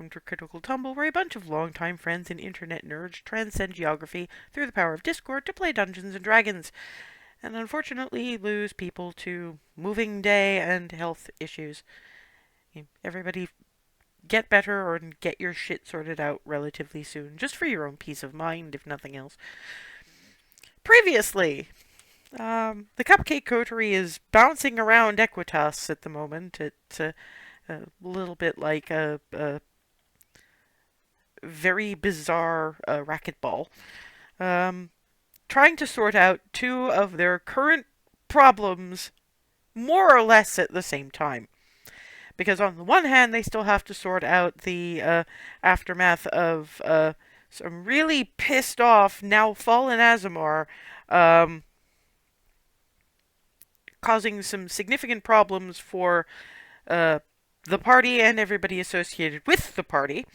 welcome to Critical Tumble, where a bunch of longtime friends and internet nerds transcend geography through the power of Discord to play Dungeons and Dragons, and unfortunately lose people to moving day and health issues. Everybody get better or get your shit sorted out relatively soon, just for your own peace of mind, if nothing else. Previously, the Cupcake Coterie is bouncing around Equitas at the moment. It's a little bit like a very bizarre racquetball. Um, Trying to sort out two of their current problems more or less at the same time. Because on the one hand, they still have to sort out the aftermath of some really pissed off, now fallen Azamar, um, causing some significant problems for uh, the party and everybody associated with the party.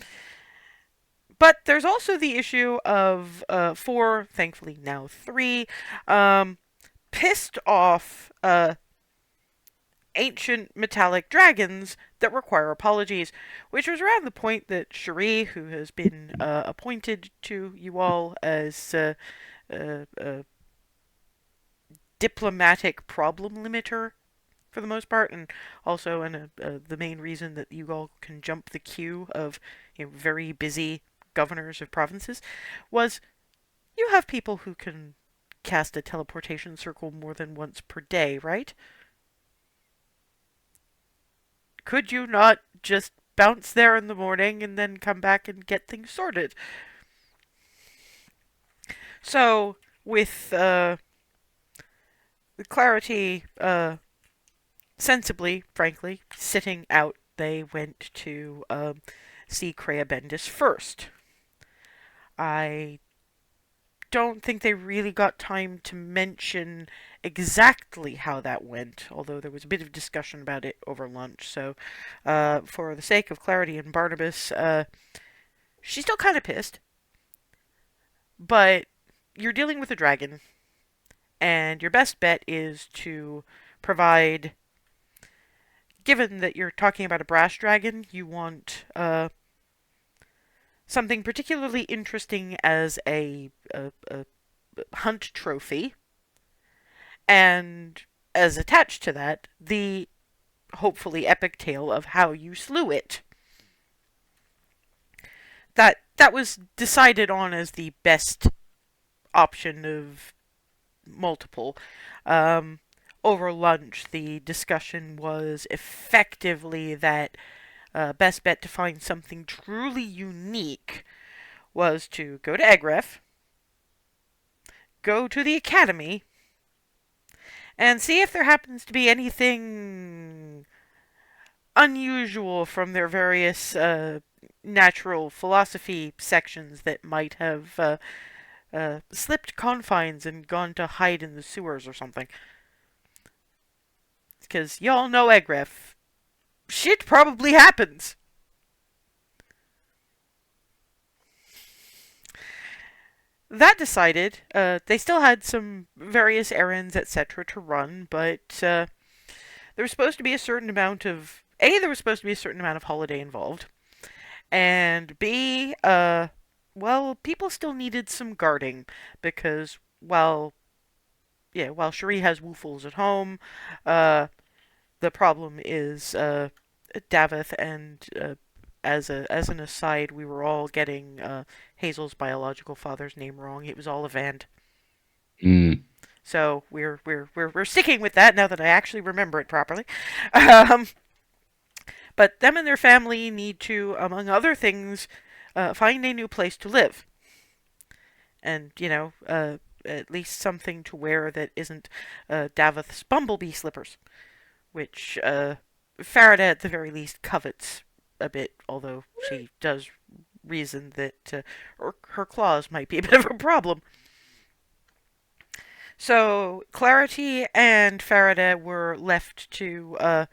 But there's also the issue of four, thankfully now three, pissed off ancient metallic dragons that require apologies, which was around the point that Cherie, who has been appointed to you all as diplomatic problem limiter for the most part, and also the main reason that you all can jump the queue of very busy governors of provinces, was you have people who can cast a teleportation circle more than once per day, right? Could you not just bounce there in the morning and then come back and get things sorted? So, with Clarity sensibly, frankly, sitting out, they went to see Crea Bendis first. I don't think they really got time to mention exactly how that went, although there was a bit of discussion about it over lunch. So, for the sake of Clarity and Barnabas, she's still kind of pissed, but you're dealing with a dragon, and your best bet is to provide. Given that you're talking about a brass dragon, you want something particularly interesting as a hunt trophy, and as attached to that, the hopefully epic tale of how you slew it. That was decided on as the best option of multiple. Um, Over lunch, the discussion was effectively that best bet to find something truly unique was to go to Egref, go to the academy, and see if there happens to be anything unusual from their various natural philosophy sections that might have slipped confines and gone to hide in the sewers or something. Because y'all know Egref. Shit probably happens. That decided, they still had some various errands, etc. to run, but there was supposed to be a certain amount of... A, there was supposed to be a certain amount of holiday involved, and B, well, people still needed some guarding, because while Cherie has woofles at home, the problem is Davith, and as an aside, we were all getting Hazel's biological father's name wrong. It was Ollivand. Mm. So we're sticking with that now that I actually remember it properly. Um, but them and their family need to, among other things, find a new place to live, and at least something to wear that isn't Davith's bumblebee slippers, which Faraday at the very least covets a bit, although she does reason that her claws might be a bit of a problem. So Clarity and Faraday were left to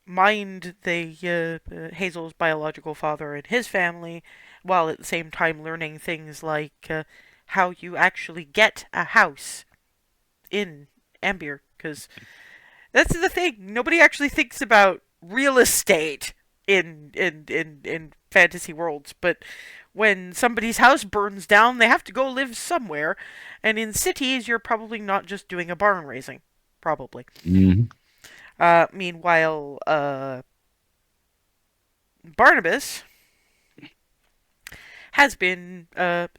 mind the Hazel's biological father and his family, while at the same time learning things like how you actually get a house in Ambier, because that's the thing. Nobody actually thinks about real estate in fantasy worlds, but when somebody's house burns down, they have to go live somewhere, and in cities, you're probably not just doing a barn raising, probably. Hmm. Meanwhile, Barnabas has been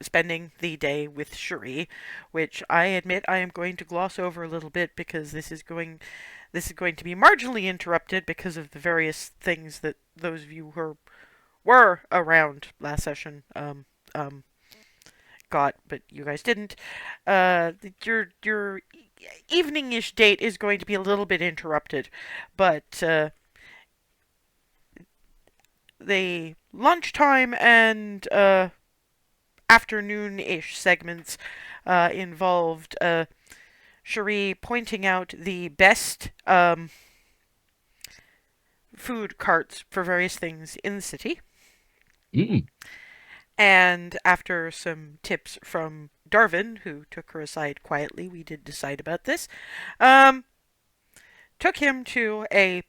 spending the day with Cherie, which I admit I am going to gloss over a little bit because this is going to be marginally interrupted because of the various things that those of you who were around last session got, but you guys didn't. Your evening-ish date is going to be a little bit interrupted, but the lunchtime and afternoon-ish segments involved Cherie pointing out the best food carts for various things in the city. Mm. And after some tips from Darwin, who took her aside quietly, we did decide about this, um, took him to a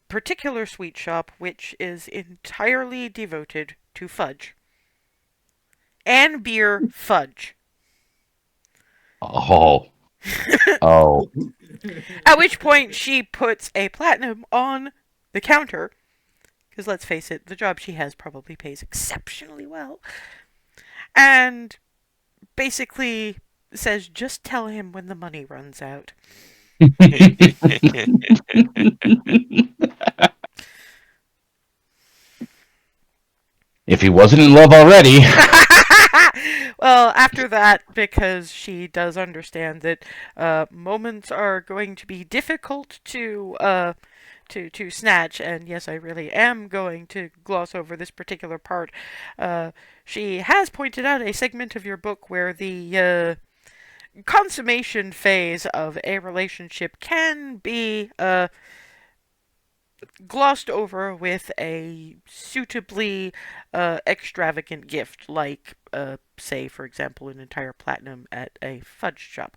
particular sweet shop which is entirely devoted to fudge. And beer fudge. Oh, oh. At which point she puts a platinum on the counter, because let's face it, the job she has probably pays exceptionally well, and basically says just tell him when the money runs out. If he wasn't in love already. Well, after that, because she does understand that moments are going to be difficult to snatch, and yes, I really am going to gloss over this particular part. She has pointed out a segment of your book where the consummation phase of a relationship can be glossed over with a suitably extravagant gift, like, say, for example, an entire platinum at a fudge shop.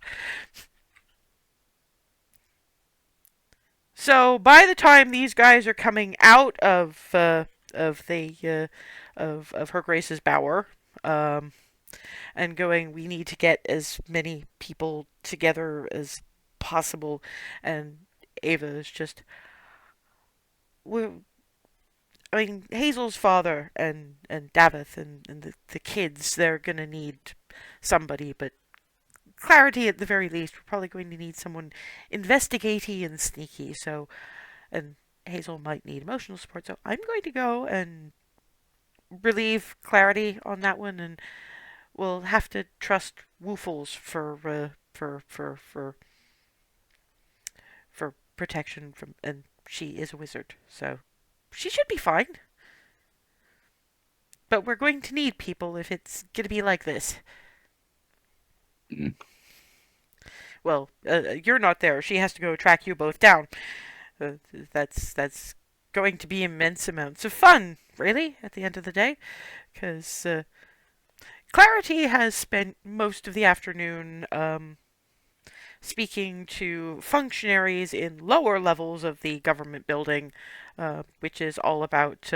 So by the time these guys are coming out of the of Her Grace's bower, um, and going, we need to get as many people together as possible, and Ava is just, we're, I mean, Hazel's father and Davith and the kids, they're gonna need somebody, but Clarity at the very least, we're probably going to need someone investigaty and sneaky, so, and Hazel might need emotional support, so I'm going to go and relieve Clarity on that one, and we'll have to trust Woofles for protection from, and she is a wizard, so she should be fine. But we're going to need people if it's going to be like this. Well, you're not there. She has to go track you both down. Uh, that's going to be immense amounts of fun, really, at the end of the day, because Clarity has spent most of the afternoon speaking to functionaries in lower levels of the government building, which is all about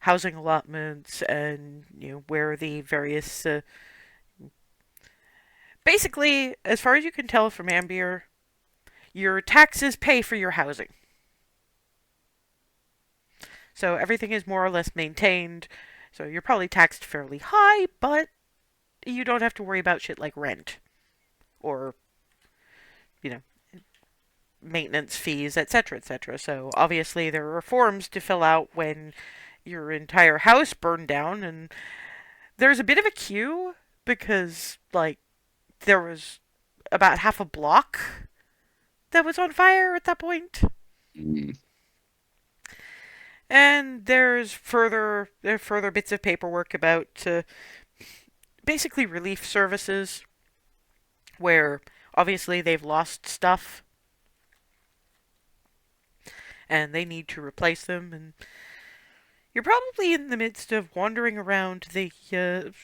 housing allotments and where the various basically, as far as you can tell from Ambier, your taxes pay for your housing. So everything is more or less maintained. So you're probably taxed fairly high, but you don't have to worry about shit like rent or, you know, maintenance fees, etc., etc. So obviously there are forms to fill out when your entire house burned down, and there's a bit of a queue because, like, there was about half a block that was on fire at that point. Mm. And there are further bits of paperwork about basically relief services where obviously they've lost stuff and they need to replace them, and you're probably in the midst of wandering around the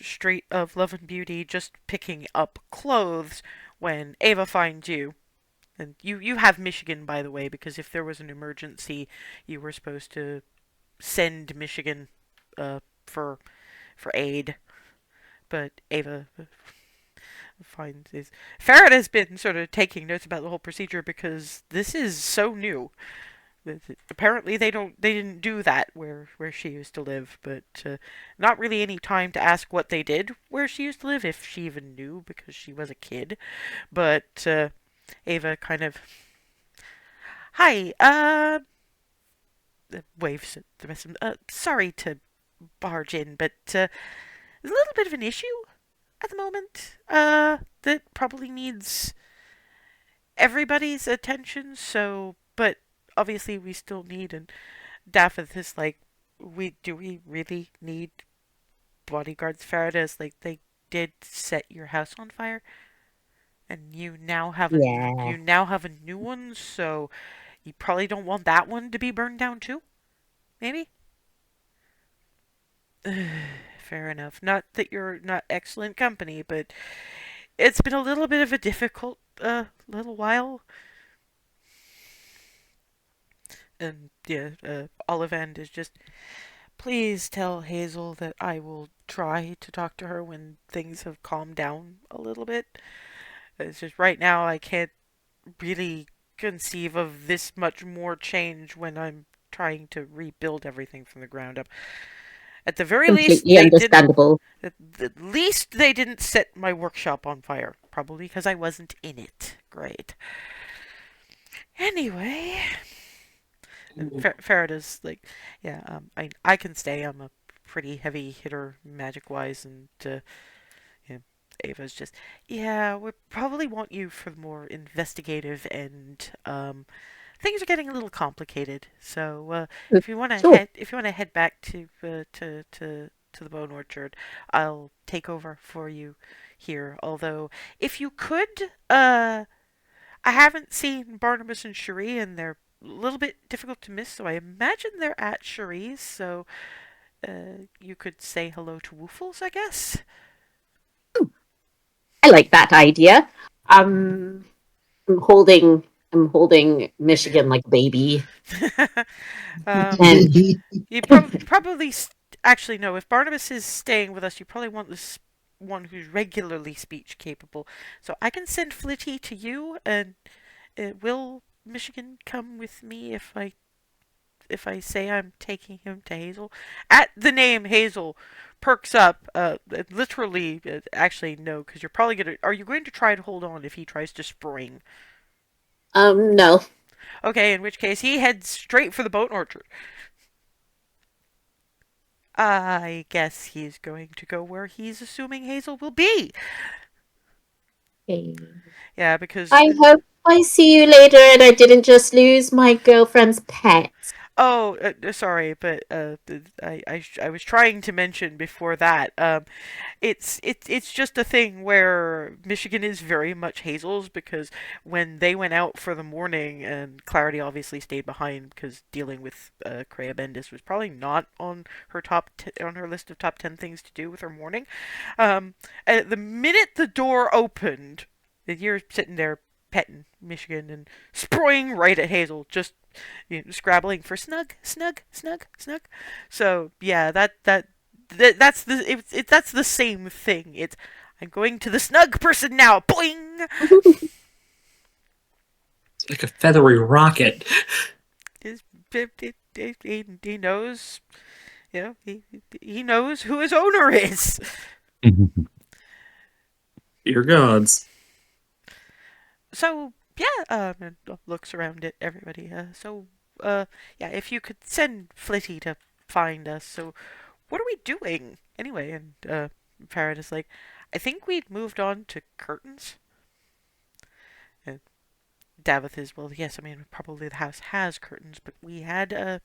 street of Love and Beauty just picking up clothes when Ava finds you. And you have Michigan, by the way, because if there was an emergency, you were supposed to send Michigan for aid, but Ava finds is Farrad has been sort of taking notes about the whole procedure because this is so new. Apparently they didn't do that where she used to live, but not really any time to ask what they did where she used to live, if she even knew because she was a kid. But Ava kind of, hi, waves at the rest of them. Sorry to barge in, but there's a little bit of an issue at the moment that probably needs everybody's attention. So, but obviously we still need, and Daphith is like, we really need bodyguards? Farada's like, they did set your house on fire, and Yeah. you now have a new one, so you probably don't want that one to be burned down too. Maybe. Fair enough. Not that you're not excellent company, but it's been a little bit of a difficult little while. And yeah, Olivand is just, please tell Hazel that I will try to talk to her when things have calmed down a little bit. It's just right now I can't really conceive of this much more change when I'm trying to rebuild everything from the ground up. At the very least, Completely they didn't. understandable. At least they didn't set my workshop on fire. Probably because I wasn't in it. Great. Anyway, and Farada's like, yeah, I can stay. I'm a pretty heavy hitter magic wise, and yeah, Ava's just, yeah, we probably want you for the more investigative and things are getting a little complicated. So Mm, Sure. if you want to head back to the Bone Orchard, I'll take over for you here. Although, if you could, I haven't seen Barnabas and Cherie, and they're a little bit difficult to miss. So I imagine they're at Cherie's. So you could say hello to Woofles, I guess. I like that idea. Um, I'm holding Michigan like a baby, um, and You probably actually no. If Barnabas is staying with us, you probably want this one who's regularly speech capable. So I can send Flitty to you, and will Michigan come with me if I say I'm taking him to Hazel? At the name Hazel, perks up. Literally, actually no, because you're probably gonna. Are you going to try to hold on if he tries to spring? no. Okay, in which case he heads straight for the boat orchard. I guess he's going to go where he's assuming Hazel will be. Okay. Yeah, because I hope I see you later, and I didn't just lose my girlfriend's pet. oh, sorry, but I was trying to mention before that. It's just a thing where Michigan is very much Hazel's because when they went out for the morning, and Clarity obviously stayed behind because dealing with Crea Bendis was probably not on her on her list of top 10 things to do with her morning. The minute the door opened, you're sitting there petting Michigan and spraying right at Hazel, just scrabbling for snug, snug, snug, snug. So yeah, that's the same thing. It's I'm going to the snug person now. Boing. It's like a feathery rocket. His, he knows, he knows who his owner is. Dear gods. So yeah, and looks around at everybody. Yeah, if you could send Flitty to find us. So what are we doing anyway? And Farrad is like, I think we'd moved on to curtains. And Davith is, well, yes, I mean probably the house has curtains, but we had a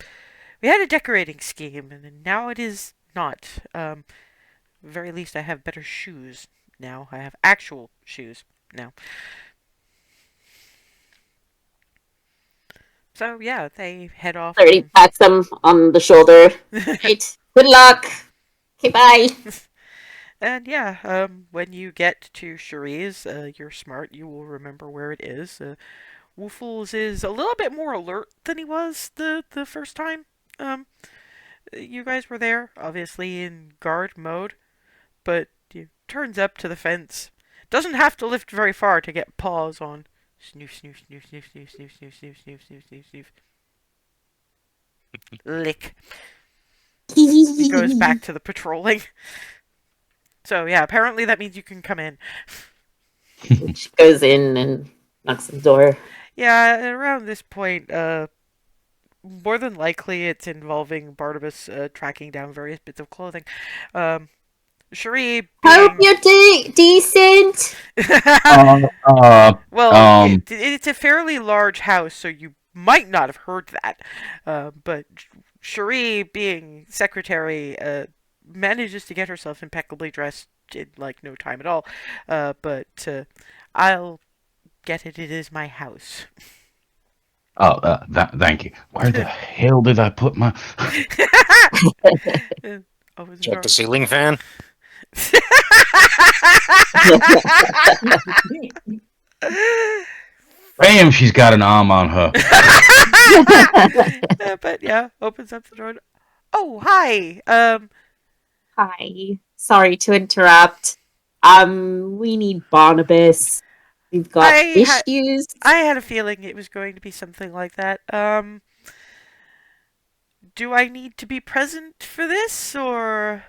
decorating scheme, and now it is not. Very least I have better shoes now. I have actual shoes now. So yeah, they head off Clarity and pats him on the shoulder. Right. Good luck. Okay, bye. and yeah, when you get to Cherie's, you're smart. You will remember where it is. Woofles is a little bit more alert than he was the first time. Um, You guys were there, obviously in guard mode, but turns up to the fence. Doesn't have to lift very far to get paws on. Snoof, snoof, snoof, snoof, snoof, snoof, snoof, snoof, snoof, snoof, snoof, snoof. Lick. He goes back to the patrolling. So yeah, apparently that means you can come in. She goes in and knocks on the door. Yeah, around this point, more than likely it's involving Barnabas tracking down various bits of clothing. Cherie Hope being you're decent. Uh, uh, well, um, it's a fairly large house, so you might not have heard that. But Cherie, being secretary, manages to get herself impeccably dressed in like no time at all. But I'll get it. It is my house. thank you. Where the hell did I put my? Opens the Check door. the ceiling fan. Bam! She's got an arm on her. But yeah, opens up the door. Oh, hi. Hi. Sorry to interrupt. We need Barnabas. We've got issues. I had a feeling it was going to be something like that. Do I need to be present for this, or?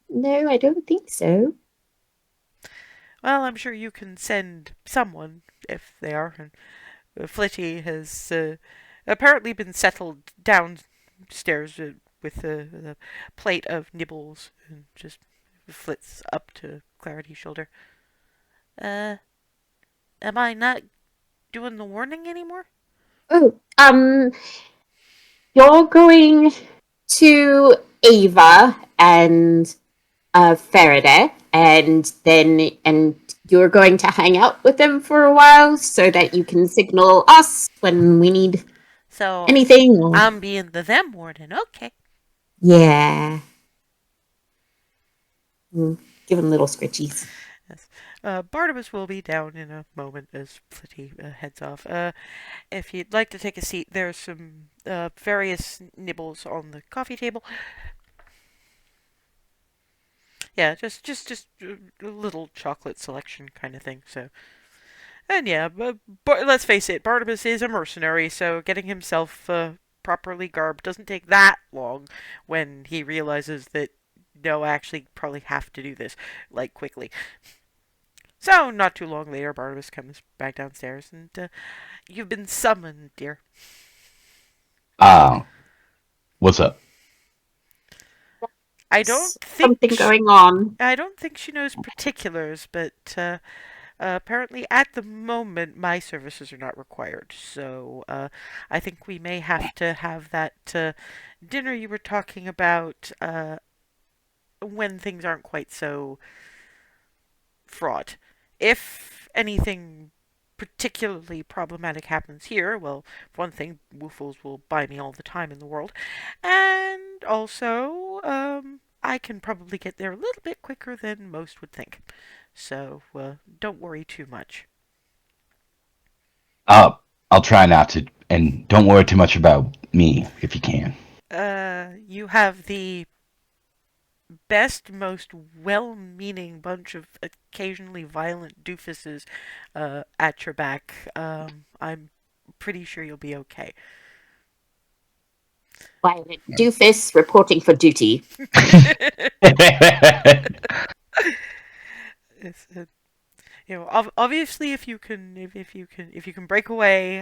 No, I don't think so. Well, I'm sure you can send someone if they are. And Flitty has apparently been settled downstairs with a plate of nibbles and just flits up to Clarity's shoulder. Am I not doing the warning anymore? Oh, you're going to Ava and Faraday, and you're going to hang out with them for a while so that you can signal us when we need So anything. Or... I'm being the them warden. Okay. Yeah. Give them little scritchies. Yes. Barnabas will be down in a moment as Flitty heads off. If you'd like to take a seat, there's some various nibbles on the coffee table. Yeah, just a little chocolate selection kind of thing. So, and yeah, but let's face it, Barnabas is a mercenary, so getting himself properly garbed doesn't take that long when he realizes that no, I actually probably have to do this like quickly. So, not too long later, Barnabas comes back downstairs, and you've been summoned, dear. What's up? I don't think something going on. I don't think she knows particulars, but apparently at the moment my services are not required. So I think we may have to have that dinner you were talking about when things aren't quite so fraught. If anything particularly problematic happens here, well, for one thing, Woofles will buy me all the time in the world. And also, I can probably get there a little bit quicker than most would think. So, don't worry too much. I'll try not to, and don't worry too much about me if you can. You have the best, most well-meaning bunch of occasionally violent doofuses at your back. I'm pretty sure you'll be okay. Violent doofus reporting for duty. It's, obviously, if you can break away,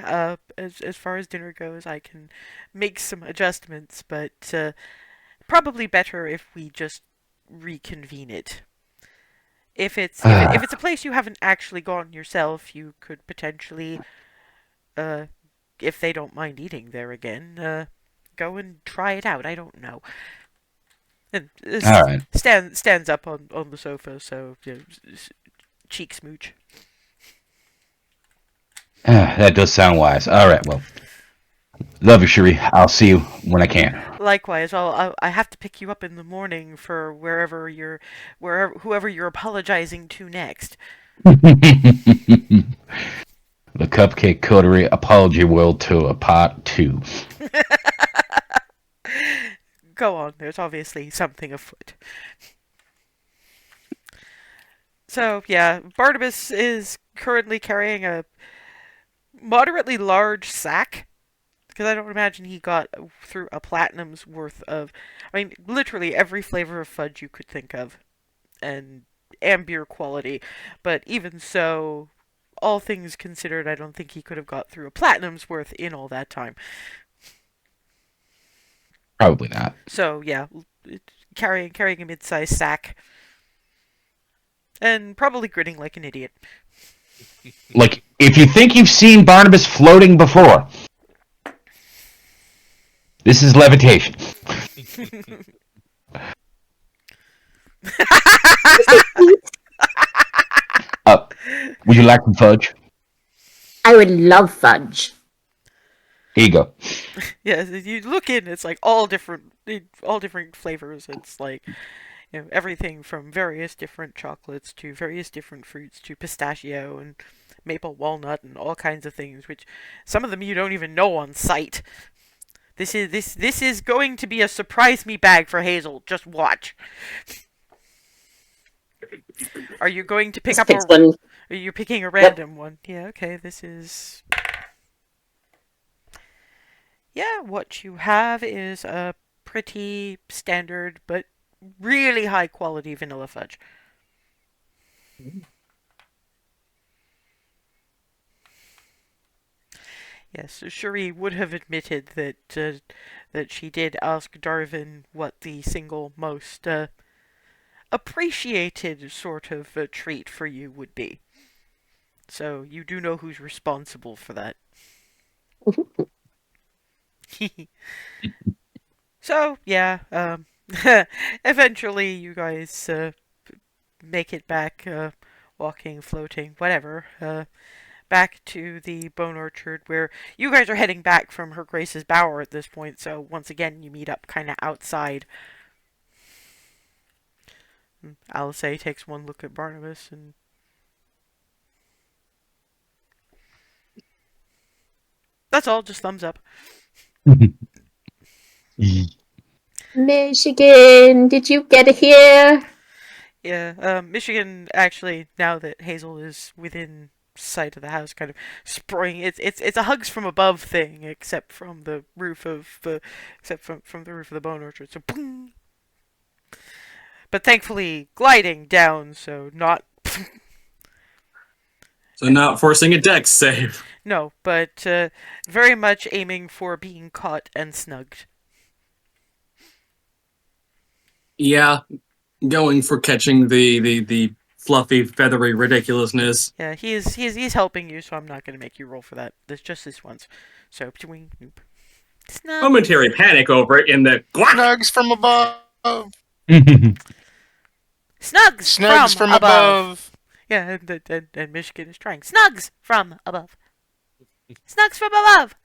as far as dinner goes, I can make some adjustments. But probably better if we just reconvene it. If it's a place you haven't actually gone yourself, you could potentially, if they don't mind eating there again, go and try it out. I don't know. And All right. stands up on the sofa, so cheek smooch. That does sound wise. All right, well, love you, Cherie. I'll see you when I can. Likewise, I have to pick you up in the morning for whoever you're apologizing to next. The Cupcake Coterie Apology World Tour Part 2. go on. There's obviously something afoot. So, yeah, Barnabas is currently carrying a moderately large sack. Because I don't imagine he got through a platinum's worth of. I mean, literally every flavor of fudge you could think of. And beer quality. But even so, all things considered, I don't think he could have got through a platinum's worth in all that time. Probably not. So, yeah, carrying a mid-sized sack. And probably grinning like an idiot. Like, if you think you've seen Barnabas floating before, this is levitation. Uh, would you like some fudge? I would love fudge. Here you go. Yeah, you look in, it's like all different flavors. It's like, everything from various different chocolates to various different fruits to pistachio and maple walnut and all kinds of things, which some of them you don't even know on sight. This is going to be a surprise me bag for Hazel. Just watch. Are you going to pick Just up picks one. Are you picking a random one? Yeah, okay, this is... Yeah, what you have is a pretty standard but really high quality vanilla fudge. Yes, Cherie would have admitted that she did ask Darwin what the single most appreciated sort of treat for you would be. So you do know who's responsible for that. So yeah, eventually you guys make it back, walking, floating, whatever, back to the Bone Orchard, where you guys are heading back from Her Grace's Bower at this point. So once again, you meet up kind of outside. Alice takes one look at Barnabas and... That's all, just thumbs up. Michigan, did you get here? Yeah, Michigan actually, now that Hazel is within sight of the house, kind of spring. It's a hugs from above thing, except from the roof of the bone orchard. So, boom. But thankfully gliding down, so not... So not forcing a dex save. No, but very much aiming for being caught and snugged. Yeah, going for catching the fluffy, feathery ridiculousness. Yeah, he's helping you, so I'm not gonna make you roll for that. There's just this once. So, snug. Momentary panic over it in the Snugs from above. Snugs, Snugs from above. above. Yeah, and Michigan is trying. Snugs from above. Snugs from above.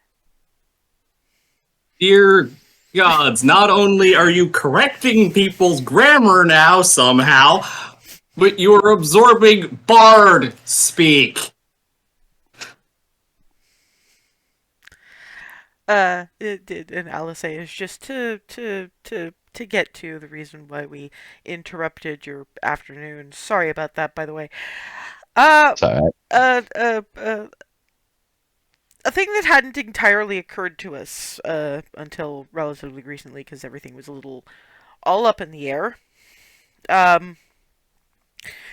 Dear gods, not only are you correcting people's grammar now somehow, but you are absorbing bard speak. And Alice is just to get to the reason why we interrupted your afternoon. Sorry about that, by the way. It's all right. A thing that hadn't entirely occurred to us until relatively recently, because everything was a little all up in the air.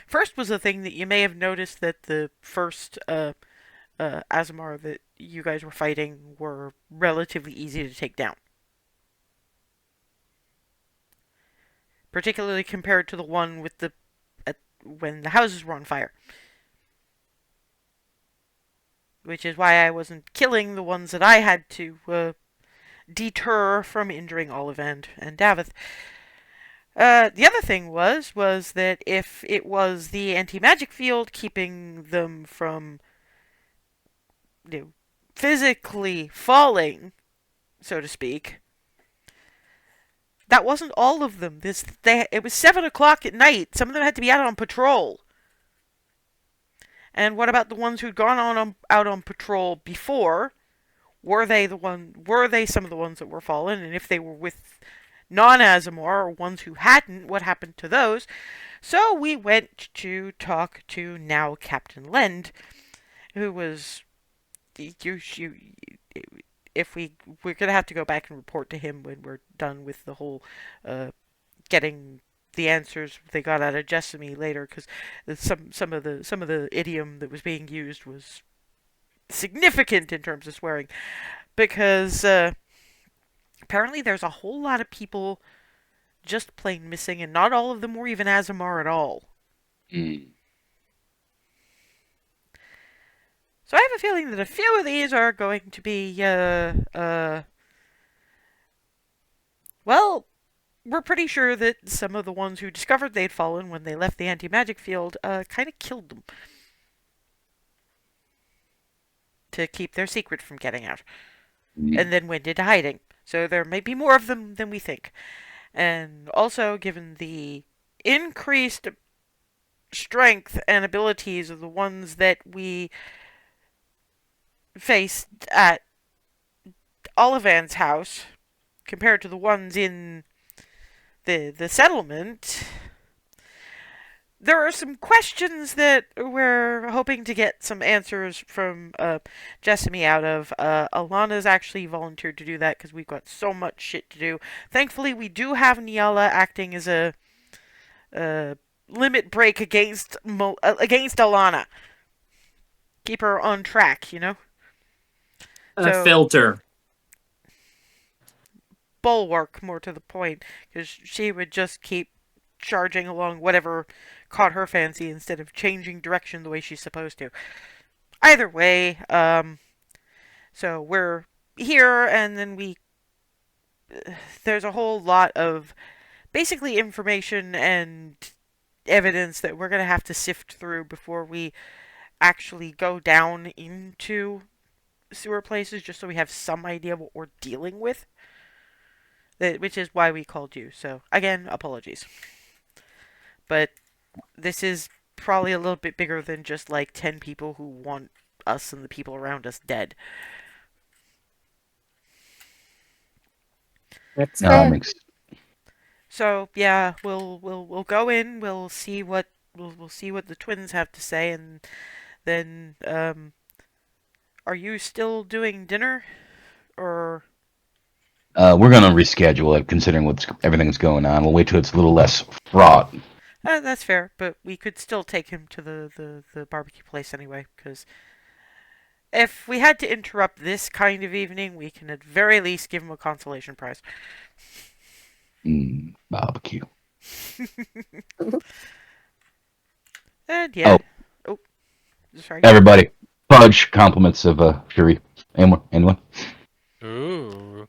First was a thing that you may have noticed that the first Azamar that you guys were fighting were relatively easy to take down. Particularly compared to the one with when the houses were on fire. Which is why I wasn't killing the ones that I had to deter from injuring Olivand and Davith. The other thing was that if it was the anti-magic field keeping them from physically falling, so to speak, that wasn't all of them. It was 7 o'clock at night. Some of them had to be out on patrol. And what about the ones who'd gone out on patrol before? Were they some of the ones that were fallen? And if they were non-Asimar, or ones who hadn't, what happened to those. So we went to talk to now Captain Lend, who was you if we're gonna have to go back and report to him when we're done with the whole getting the answers they got out of Jessamy later, because some of the idiom that was being used was significant in terms of swearing. Because apparently there's a whole lot of people just plain missing, and not all of them were even Azamar at all. Mm. So I have a feeling that a few of these are going to be, well, we're pretty sure that some of the ones who discovered they'd fallen when they left the anti-magic field, kind of killed them to keep their secret from getting out, and then went into hiding. So there may be more of them than we think. And also, given the increased strength and abilities of the ones that we faced at Olivan's house compared to the ones in the settlement, there are some questions that we're hoping to get some answers from Jessamy out of. Alana's actually volunteered to do that because we've got so much shit to do. Thankfully, we do have Niala acting as a limit break against Alana. Keep her on track, you know? A filter. Bulwark, more to the point, because she would just keep charging along whatever caught her fancy instead of changing direction the way she's supposed to. Either way, so we're here, and then there's a whole lot of basically information and evidence that we're going to have to sift through before we actually go down into sewer places, just so we have some idea what we're dealing with. Which is why we called you. So, again, apologies. But this is probably a little bit bigger than just like 10 people who want us and the people around us dead. That's No, fair. So, yeah, we'll go in, we'll see what the twins have to say, and then are you still doing dinner, or we're gonna reschedule it, considering everything's going on. We'll wait till it's a little less fraught. That's fair, but we could still take him to the barbecue place anyway, because if we had to interrupt this kind of evening, we can at very least give him a consolation prize. Barbecue. And yeah. Oh, sorry. Everybody, fudge compliments of Fury. Anyone? Ooh.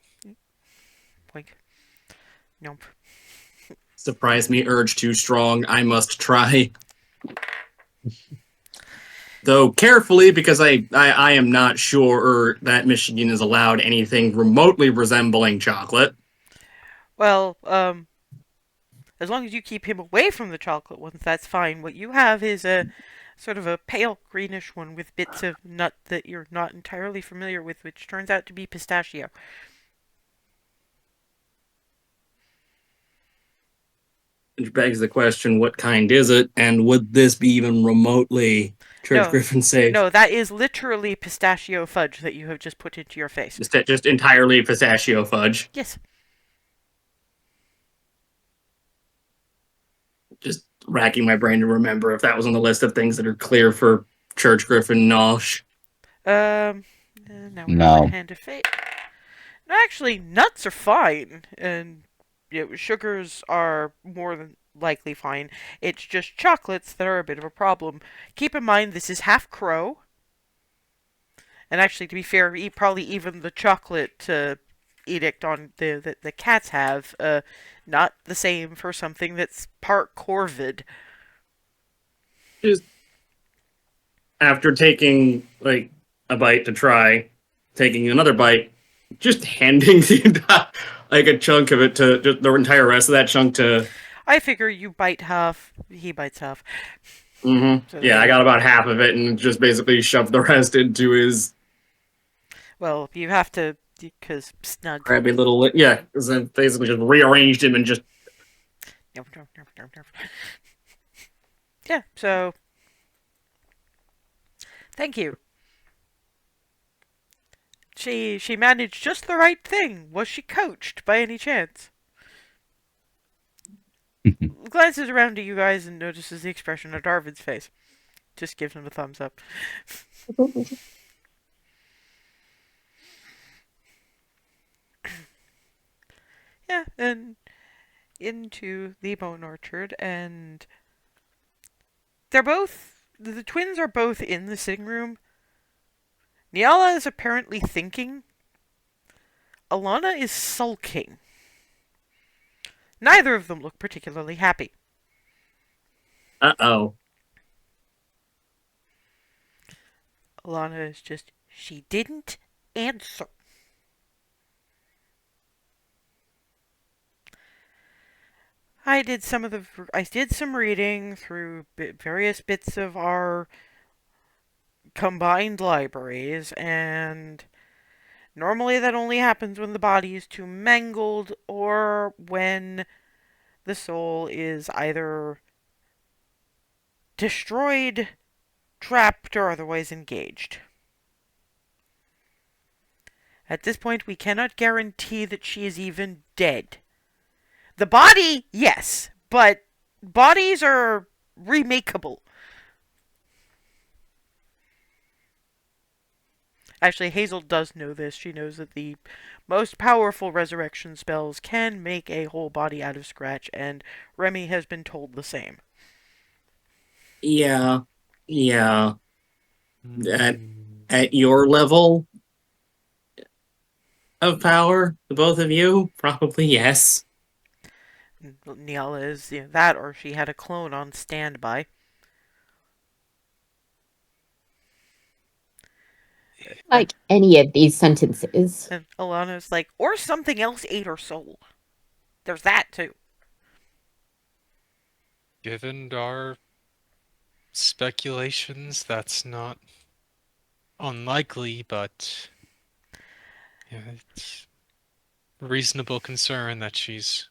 Blink. Nope. Surprise me, urge too strong. I must try. Though carefully, because I am not sure that Michigan is allowed anything remotely resembling chocolate. Well, as long as you keep him away from the chocolate ones, that's fine. What you have is a sort of a pale greenish one with bits of nut that you're not entirely familiar with, which turns out to be pistachio. Which begs the question, what kind is it? And would this be even remotely Church Griffin safe? No, that is literally pistachio fudge that you have just put into your face. Just entirely pistachio fudge. Yes. Just racking my brain to remember if that was on the list of things that are clear for Church Griffin Nosh. Now we're No. in Hand of Fate. No, actually, nuts are fine, and sugars are more than likely fine. It's just chocolates that are a bit of a problem. Keep in mind, this is half crow. And actually, to be fair, probably even the chocolate edict on the cats have, not the same for something that's part corvid. Just after taking like a bite to try, taking another bite, just handing the entire, like a chunk of it to just the entire rest of that chunk to. I figure you bite half, he bites half. Mm-hmm. So yeah, I got about half of it and just basically shoved the rest into his. Well, you have to Because snug. Grabby little, yeah, because then basically just rearranged him and just Yeah, so thank you. She managed just the right thing. Was she coached by any chance? Glances around at you guys and notices the expression on Darvin's face. Just gives him a thumbs up. Yeah, and into the bone orchard, and the twins are both in the sitting room. Niala is apparently thinking. Alana is sulking. Neither of them look particularly happy. uh-oh. Alana is just, she didn't answer. I did some reading through various bits of our combined libraries, and normally that only happens when the body is too mangled or when the soul is either destroyed, trapped, or otherwise engaged. At this point, we cannot guarantee that she is even dead. The body, yes, but bodies are remakeable. Actually, Hazel does know this. She knows that the most powerful resurrection spells can make a whole body out of scratch, and Remy has been told the same. Yeah, yeah. At at your level of power, the both of you, probably yes. Niala is that, or she had a clone on standby. Like any of these sentences. And Alana's like, or something else ate her soul. There's that too. Given our speculations, that's not unlikely, but yeah, it's reasonable concern that she's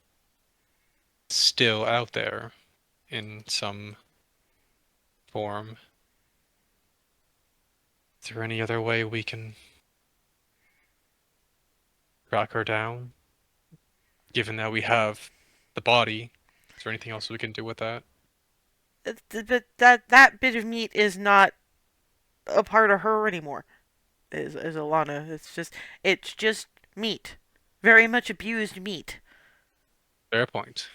still out there in some form. Is there any other way we can track her down? Given that we have the body, is there anything else we can do with that? But that bit of meat is not a part of her anymore. Is Alana? It's just meat, very much abused meat. Fair point.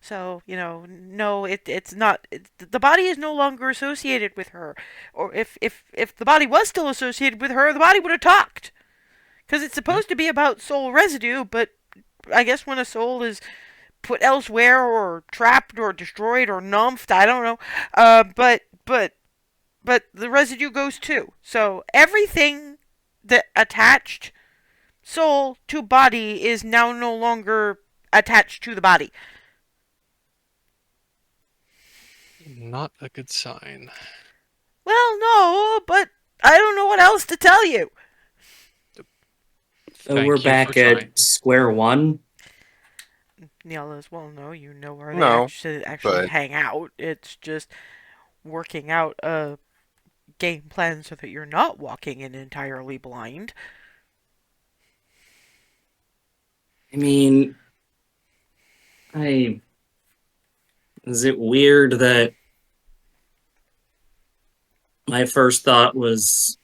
So no, it's not. The body is no longer associated with her. Or if the body was still associated with her, the body would have talked. Because it's Hmm? supposed to be about soul residue, but I guess when a soul is put elsewhere or trapped or destroyed or numbed, I don't know. But the residue goes too. So everything that attached soul to body is now no longer attached to the body. Not a good sign. Well, no, but I don't know what else to tell you. So we're Thank you for back at trying. square one. Neil as well, no, you know where they No, actually but hang out. It's just working out a game plan so that you're not walking in entirely blind. I mean, I is it weird that my first thought mm,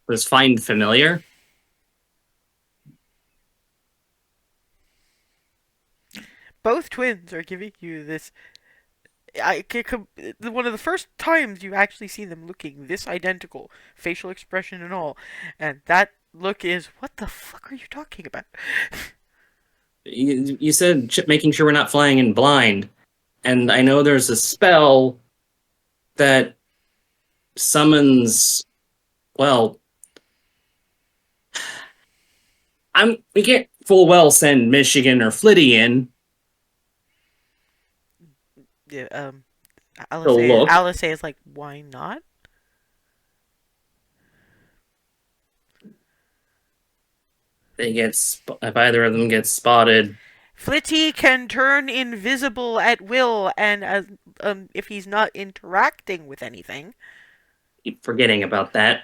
was find familiar? Both twins are giving you this. One of the first times you actually see them looking this identical, facial expression and all, and that look is, what the fuck are you talking about? You said making sure we're not flying in blind, and I know there's a spell that summons. Well, we can't full well send Michigan or Flitty in Yeah, to look. Alice is like, why not? if either of them gets spotted, Flitty can turn invisible at will, and if he's not interacting with anything. keep forgetting about that.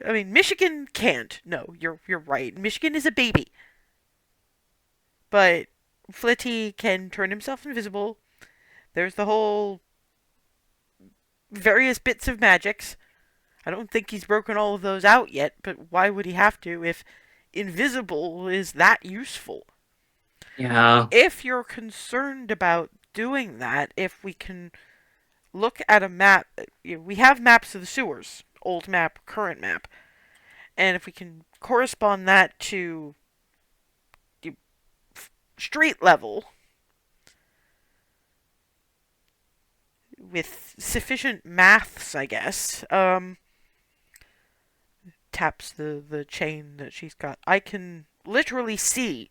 I mean, Michigan can't. No, you're right. Michigan is a baby, but Flitty can turn himself invisible. There's the whole various bits of magics. I don't think he's broken all of those out yet, but why would he have to if invisible is that useful? Yeah. If you're concerned about doing that, if we can look at a map, we have maps of the sewers, old map, current map, and if we can correspond that to street level with sufficient maths, I guess, taps the chain that she's got. I can literally see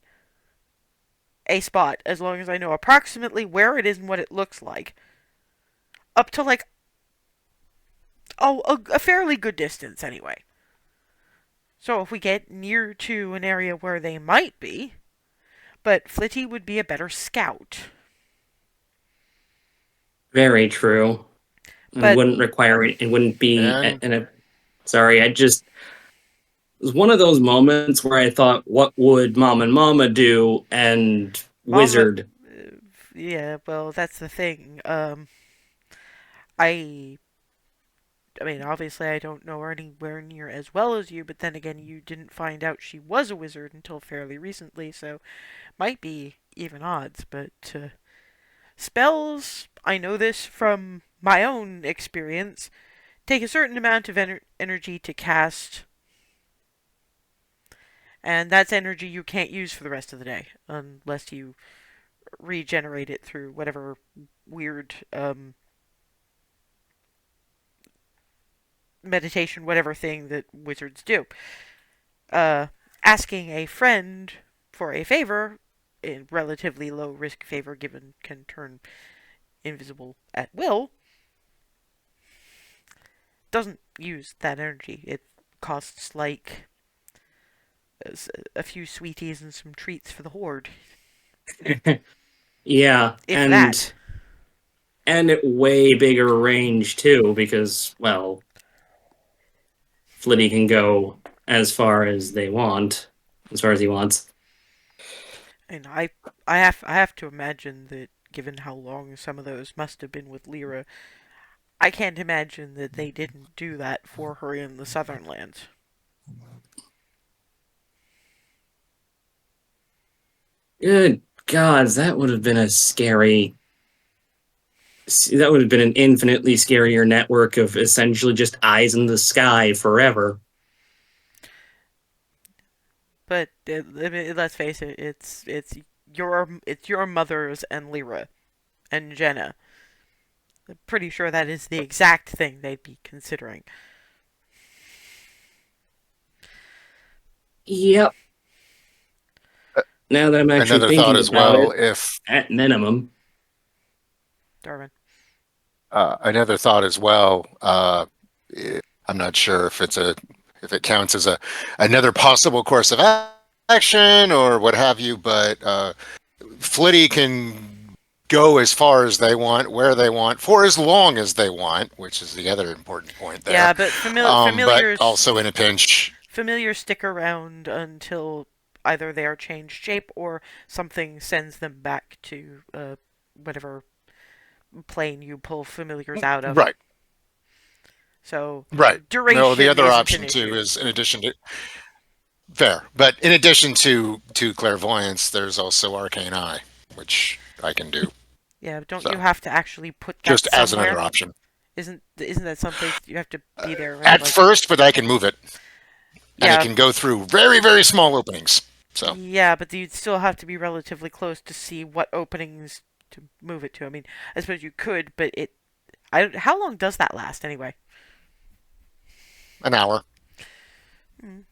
a spot as long as I know approximately where it is and what it looks like. Up to like a fairly good distance anyway. So if we get near to an area where they might be, but Flitty would be a better scout. Very true. But It wouldn't require it. It wouldn't be And- in a. Sorry, it was one of those moments where I thought, what would Mom and Mama do? And Mama- Wizard. yeah, well, that's the thing. I mean, obviously, I don't know her anywhere near as well as you, but then again, you didn't find out she was a wizard until fairly recently, so might be even odds. But spells, I know this from my own experience, take a certain amount of energy to cast, and that's energy you can't use for the rest of the day unless you regenerate it through whatever weird meditation, whatever thing that wizards do. Asking a friend for a favor, a relatively low risk favor given can turn invisible at will, doesn't use that energy. It costs like a few sweeties and some treats for the horde. Yeah, If and that. and at way bigger range too, because well, Flitty can go as far as they want, as far as he wants. And I have to imagine that given how long some of those must have been with Lyra, I can't imagine that they didn't do that for her in the Southern Lands. Good gods, that would have been a scary. That would have been an infinitely scarier network of essentially just eyes in the sky forever. But I mean, let's face it, it's your mother's and Lyra and Jenna. I'm pretty sure that is the exact thing they'd be considering. Yep. Now that I'm actually Another thinking thought as about well, it, if at minimum, Darwin. another thought as well, I'm not sure if it counts as another possible course of action or what have you, but Flitty can go as far as they want, where they want, for as long as they want, which is the other important point there. Yeah, but familiars but also in a pinch. familiars stick around until either they are changed shape or something sends them back to whatever plane you pull familiars out of. Right. So Right. duration. No, the other isn't option an too issue. is in addition to fair, but in addition to clairvoyance, there's also arcane eye, which I can do Yeah, but don't so, you have to actually put that just as somewhere? another option. Isn't that something you have to be there? At like, first, but I can move it, and yeah, it can go through very, very small openings. So yeah, but you'd still have to be relatively close to see what openings to move it to. I mean, I suppose you could, but how long does that last anyway? an hour.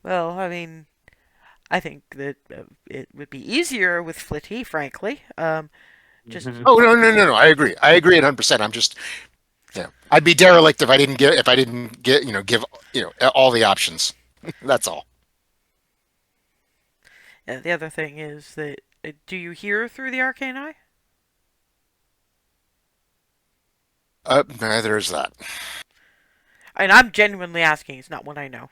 Well, I mean, I think that it would be easier with Flitty, frankly. Just Oh no! I agree. I agree 100%. I'm just, I'd be derelict if I didn't give give all the options. That's all. The other thing is that do you hear through the arcane eye? Neither is that. And I'm genuinely asking. It's not one I know.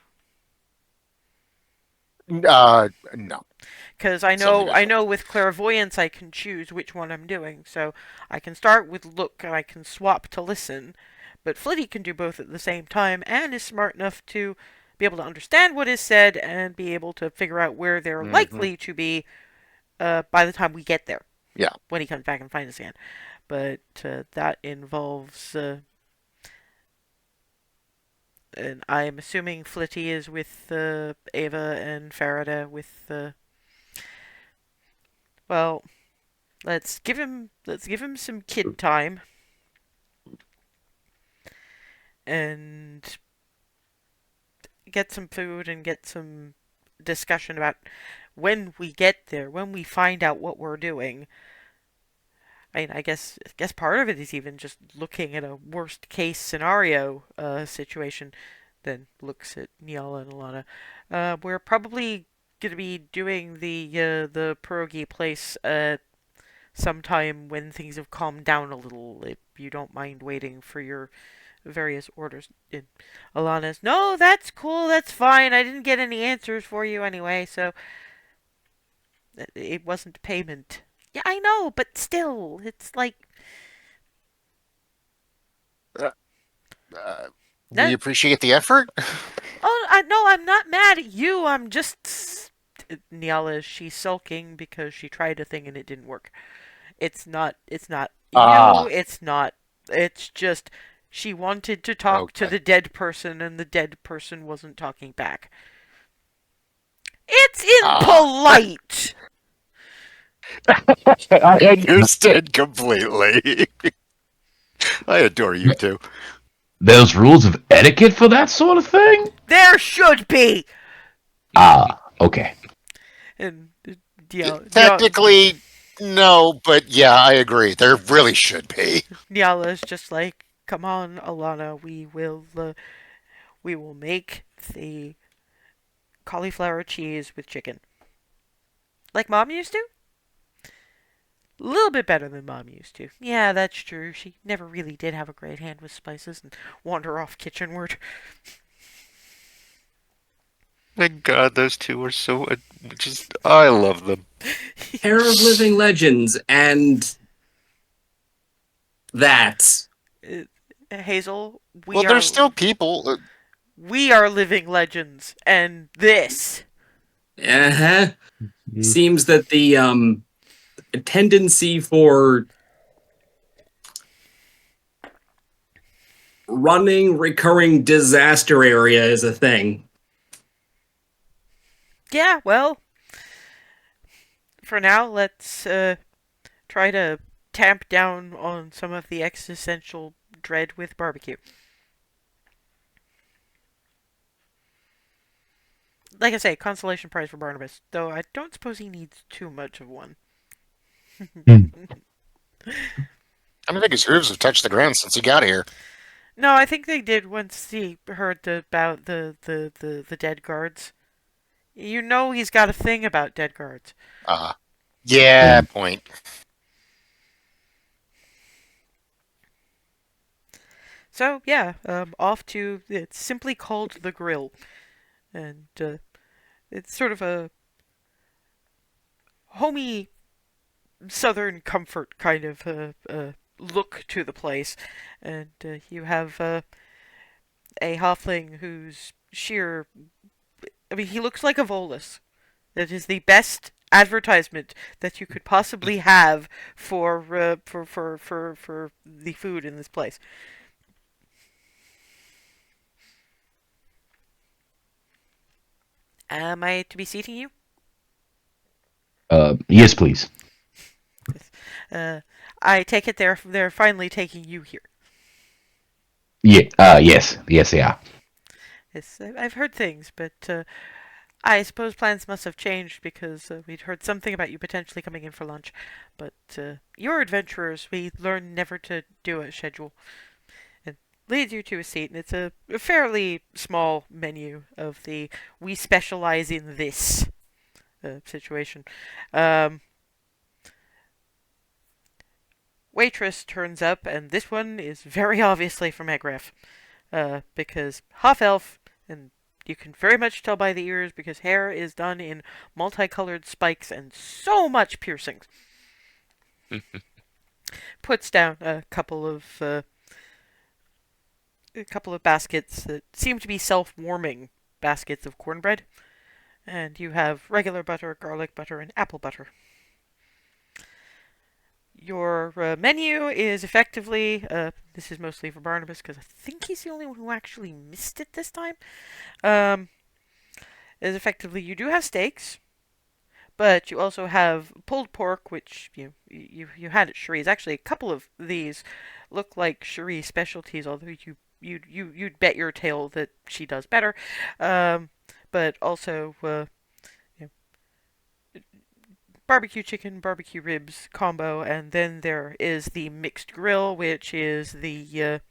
No. Because Something I visual. know with clairvoyance I can choose which one I'm doing. So I can start with look and I can swap to listen. But Flitty can do both at the same time and is smart enough to be able to understand what is said and be able to figure out where they're Hmm. likely to be by the time we get there Yeah. when he comes back and finds us again. But that involves, and I'm assuming Flitty is with Ava and Farada with well, let's give him some kid time and get some food and get some discussion about when we get there, when we find out what we're doing. I mean, I guess part of it is even just looking at a worst case scenario situation. Then looks at Niala and Alana. We're probably gonna be doing the pierogi place sometime when things have calmed down a little. If you don't mind waiting for your various orders. And Alana's, no, that's cool, that's fine. I didn't get any answers for you anyway, so it wasn't payment. Yeah, I know, but still, it's like Uh, uh, we that. appreciate the effort. Oh, no, I'm not mad at you. I'm just Niala. She's sulking because she tried a thing and it didn't work. It's not you. Ah, It's not. It's just she wanted to talk to okay. the dead person and the dead person wasn't talking back. It's Ah, impolite. I understand completely. I adore you too. There's rules of etiquette for that sort of thing? There should be. Ah, okay. And Niala, Technically, no, but yeah, I agree. There really should be. Niala's just like, come on, Alana, we will make the cauliflower cheese with chicken, like Mom used to. A little bit better than Mom used to. Yeah, that's true. She never really did have a great hand with spices and wander off kitchenward. Thank God those two are so just. I love them. Pair of living legends, and that. Hazel, Well, they're still people. we are living legends, and this. Uh-huh. Seems that the tendency for running recurring disaster area is a thing. Yeah, well, for now, let's try to tamp down on some of the existential dread with barbecue. Like I say, consolation prize for Barnabas, though I don't suppose he needs too much of one. Hmm. I don't think his hooves have touched the ground since he got here. No, I think they did once he heard about the dead guards. You know he's got a thing about dead guards. Yeah, Hmm. point. So yeah, off to it's simply called the Grill, and it's sort of a homey southern comfort kind of look to the place, and you have a halfling who's sheer. I mean, he looks like a Volus. That is the best advertisement that you could possibly have for the food in this place. Am I to be seating you? Yes, please. Uh, I take it they're finally taking you here. Yeah. Yes. Yes, they are. Yes, I've heard things, but I suppose plans must have changed because we'd heard something about you potentially coming in for lunch. But you're adventurers. We learn never to do a schedule. And leads you to a seat, and it's a fairly small menu of the "we specialize in this" situation. Um, Waitress turns up, and this one is very obviously from Egref, because half elf, and you can very much tell by the ears because hair is done in multicolored spikes and so much piercings. Puts down a couple of baskets that seem to be self-warming baskets of cornbread, and you have regular butter, garlic butter, and apple butter. Your menu is effectively, this is mostly for Barnabas because I think he's the only one who actually missed it this time. Um, is effectively you do have steaks, but you also have pulled pork, which you had at Cherie's. Actually, a couple of these look like Cherie specialties, although you'd bet your tail that she does better. Um, but also barbecue chicken, barbecue ribs combo, and then there is the mixed grill, which is the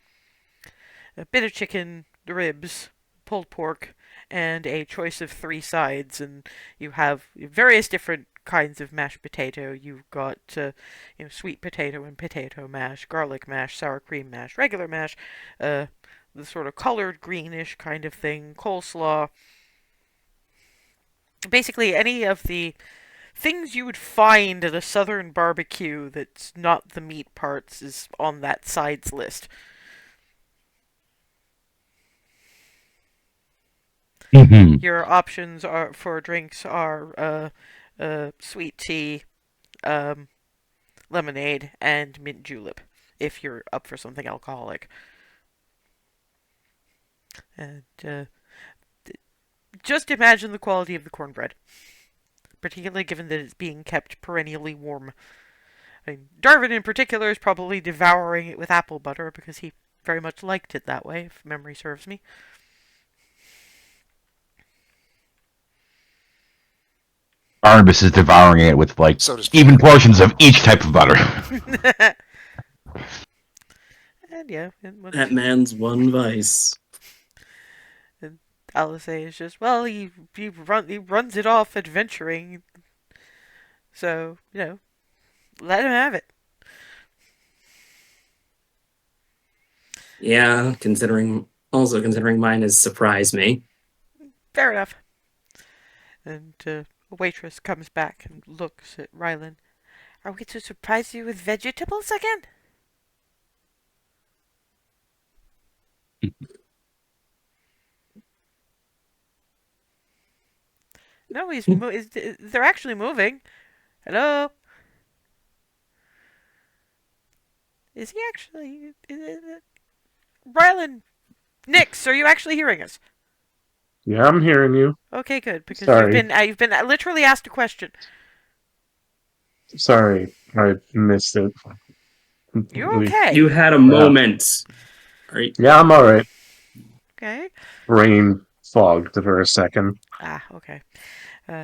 a bit of chicken, the ribs, pulled pork, and a choice of three sides. And you have various different kinds of mashed potato. You've got sweet potato and potato mash, garlic mash, sour cream mash, regular mash, the sort of colored greenish kind of thing, coleslaw. Basically, any of the things you would find at a southern barbecue that's not the meat parts is on that sides list. Hmm. Your options are for drinks are sweet tea, um, lemonade, and mint julep. If you're up for something alcoholic, and just imagine the quality of the cornbread, particularly given that it's being kept perennially warm. I mean, Darwin in particular is probably devouring it with apple butter because he very much liked it that way, if memory serves me. Barnabas is devouring it with like So does even Peter. portions of each type of butter. And yeah, and That man's one vice. and Alice is just well, he runs it off adventuring, so let him have it. Yeah, considering mine has surprised me. Fair enough. And a waitress comes back and looks at Rylan. Are we to surprise you with vegetables again? No, they're actually moving. Hello? Is he actually? Rylan, Nix, are you actually hearing us? Yeah, I'm hearing you. Okay, good, because Sorry. you've been literally asked a question. Sorry, I missed it You completely. okay? You had a Yeah, moment. Right? yeah, I'm all right. Okay. Brain fogged for a second. Ah, okay.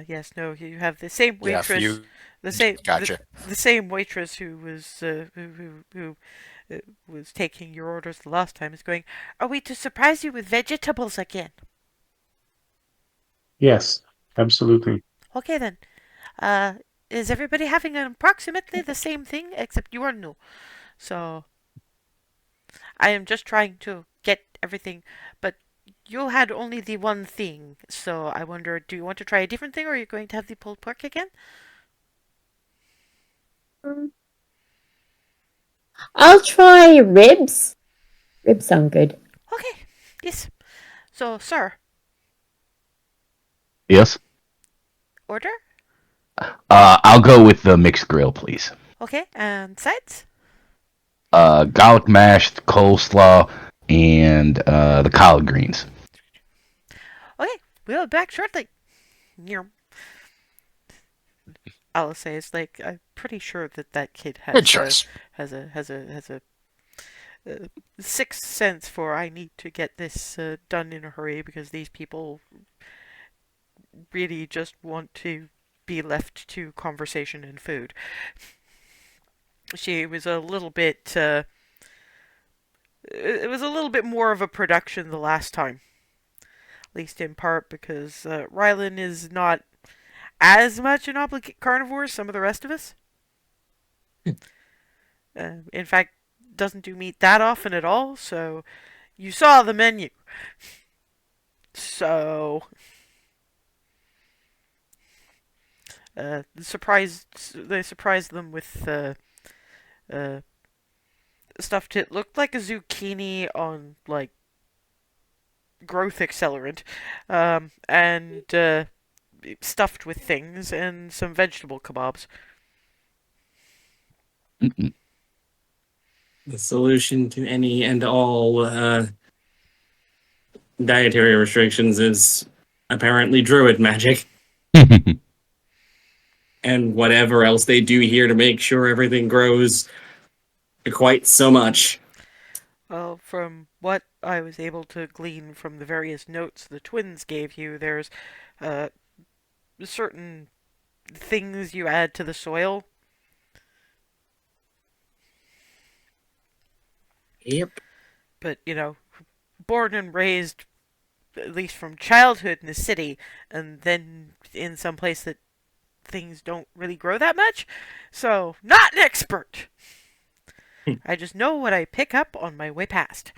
Yes, no, you have the same Yeah, waitress, few. the same Gotcha. the same waitress who was who was taking your orders the last time is going. Are we to surprise you with vegetables again? Yes, absolutely. Okay then. Uh, is everybody having approximately the same thing except you are new? So I am just trying to get everything, but you had only the one thing. So I wonder, do you want to try a different thing, or are you going to have the pulled pork again? I'll try ribs. Ribs sound good. Okay. Yes. So, sir, Yes. order. I'll go with the mixed grill, please. Okay, and sides. Garlic mash, coleslaw, and the collard greens. Okay, we'll be back shortly. Nyeh. Alice says, like, I'm pretty sure that that kid Good choice. has a sixth sense for I need to get this done in a hurry because these people really just want to be left to conversation and food. She was a little bit. It was a little bit more of a production the last time, at least in part because Rylan is not as much an carnivore as some of the rest of us. In fact, doesn't do meat that often at all. So you saw the menu. So they surprised them with uh, stuff that looked like a zucchini on like growth accelerant, and stuffed with things, and some vegetable kebabs. Mm-mm. The solution to any and all dietary restrictions is apparently druid magic and whatever else they do here to make sure everything grows quite so much. Well, from what I was able to glean from the various notes the twins gave you, there's uh, certain things you add to the soil. Yep. But, born and raised, at least from childhood in the city, and then in some place that things don't really grow that much. So, not an expert. I just know what I pick up on my way past.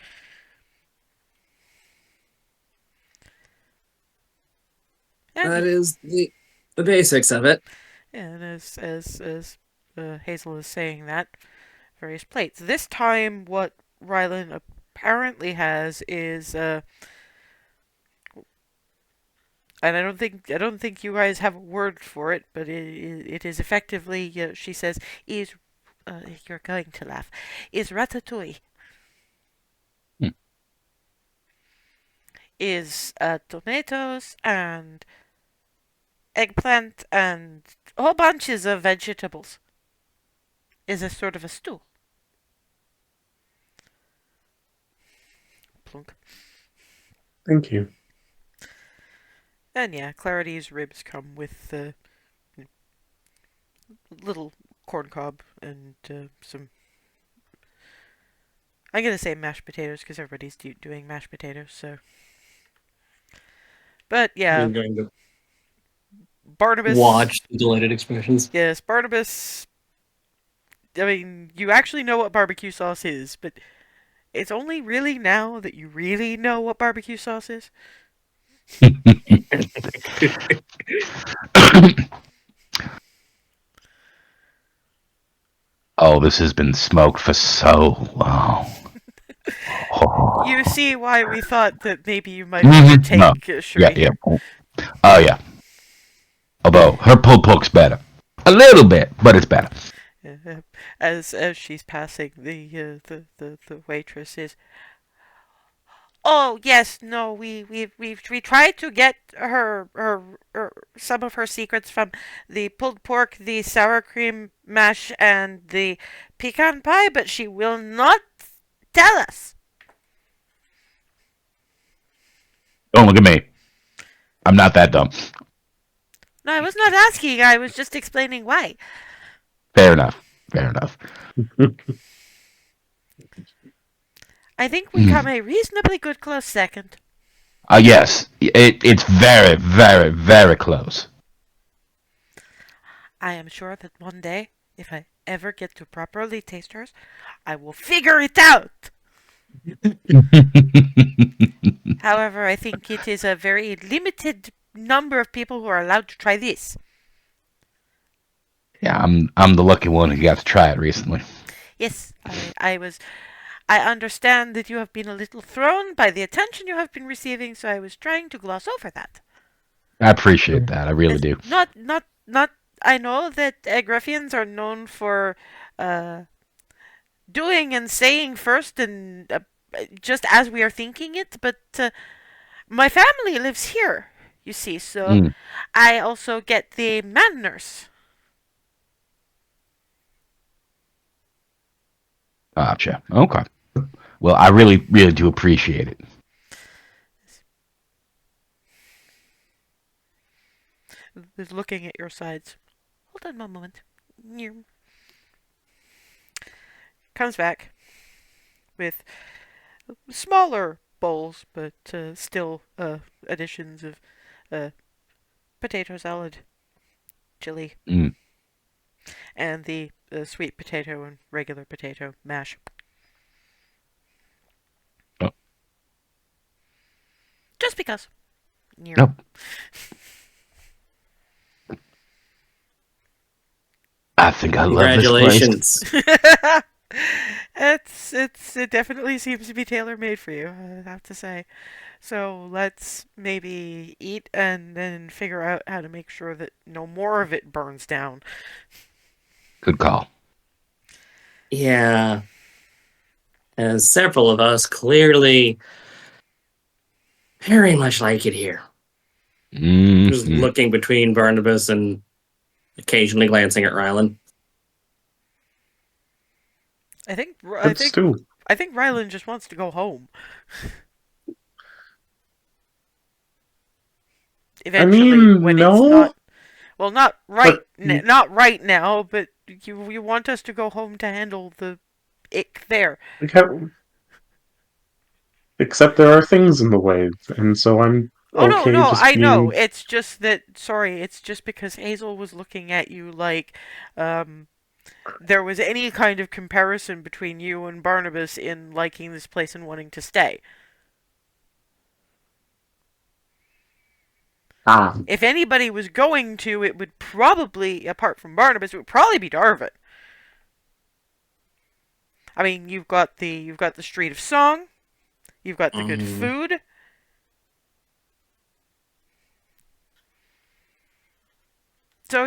That And, is the basics of it. and as Hazel is saying that, various plates. This time, what Rylan apparently has is, and I don't think you guys have a word for it, but it is effectively, she says, is you're going to laugh, is ratatouille. Hmm. Is tomatoes and eggplant and whole bunches of vegetables. Is a sort of a stew. Plunk. Thank you. And yeah, Clarity's ribs come with little corn cob and some. I'm gonna say mashed potatoes because everybody's doing mashed potatoes. So, but yeah, I'm going to Barnabas. watch the delighted expressions. Yes, Barnabas. I mean, you actually know what barbecue sauce is, but it's only really now that you really know what barbecue sauce is. Oh, this has been smoked for so long. You see why we thought that maybe you might want to Mhm. No. take Yeah, Shuri. yeah. Oh, yeah. Although her pulled pork's better. A little bit, but it's better. As she's passing, the waitress is. Oh yes, no, we tried to get her some of her secrets from the pulled pork, the sour cream mash, and the pecan pie, but she will not tell us. Don't look at me. I'm not that dumb. No, I was not asking. I was just explaining why. Fair enough. Fair enough. I think we come a reasonably good close second. Yes. It's very, very, very close. I am sure that one day, if I ever get to properly taste hers, I will figure it out. However, I think it is a very limited number of people who are allowed to try this. Yeah, I'm the lucky one who got to try it recently. Yes, I understand that you have been a little thrown by the attention you have been receiving, so I was trying to gloss over that. I appreciate that. I really Yes, do. not. I know that Griffians are known for uh, doing and saying first and just as we are thinking it, but my family lives here, you see, so Mm, I also get the manners. gotcha. Okay. Well, I really, really do appreciate it. Is looking at your sides. Hold on one moment. Comes back with smaller bowls, but still additions of uh, potato salad, chili, Mm. and the sweet potato and regular potato mash. Oh, Just because. Yeah. nope. I think I love this place. Congratulations. It definitely seems to be tailor made for you, I have to say. So let's maybe eat and then figure out how to make sure that no more of it burns down. Good call. Yeah. As several of us clearly very much like it here. Just Mm-hmm. looking between Barnabas and occasionally glancing at Rylan. I think I Good think stew. I think Rylan just wants to go home I eventually mean, when it's no, not well but not right now, but you want us to go home to handle the ick there. we can't, except there are things in the way, and so I'm Oh no, okay no, just I know. being. It's just that sorry, it's just because Hazel was looking at you like um there was any kind of comparison between you and Barnabas in liking this place and wanting to stay. Ah. If anybody was going to, it would probably, apart from Barnabas, it would probably be Darvin. I mean, you've got the Street of Song, you've got the good Mm, food. So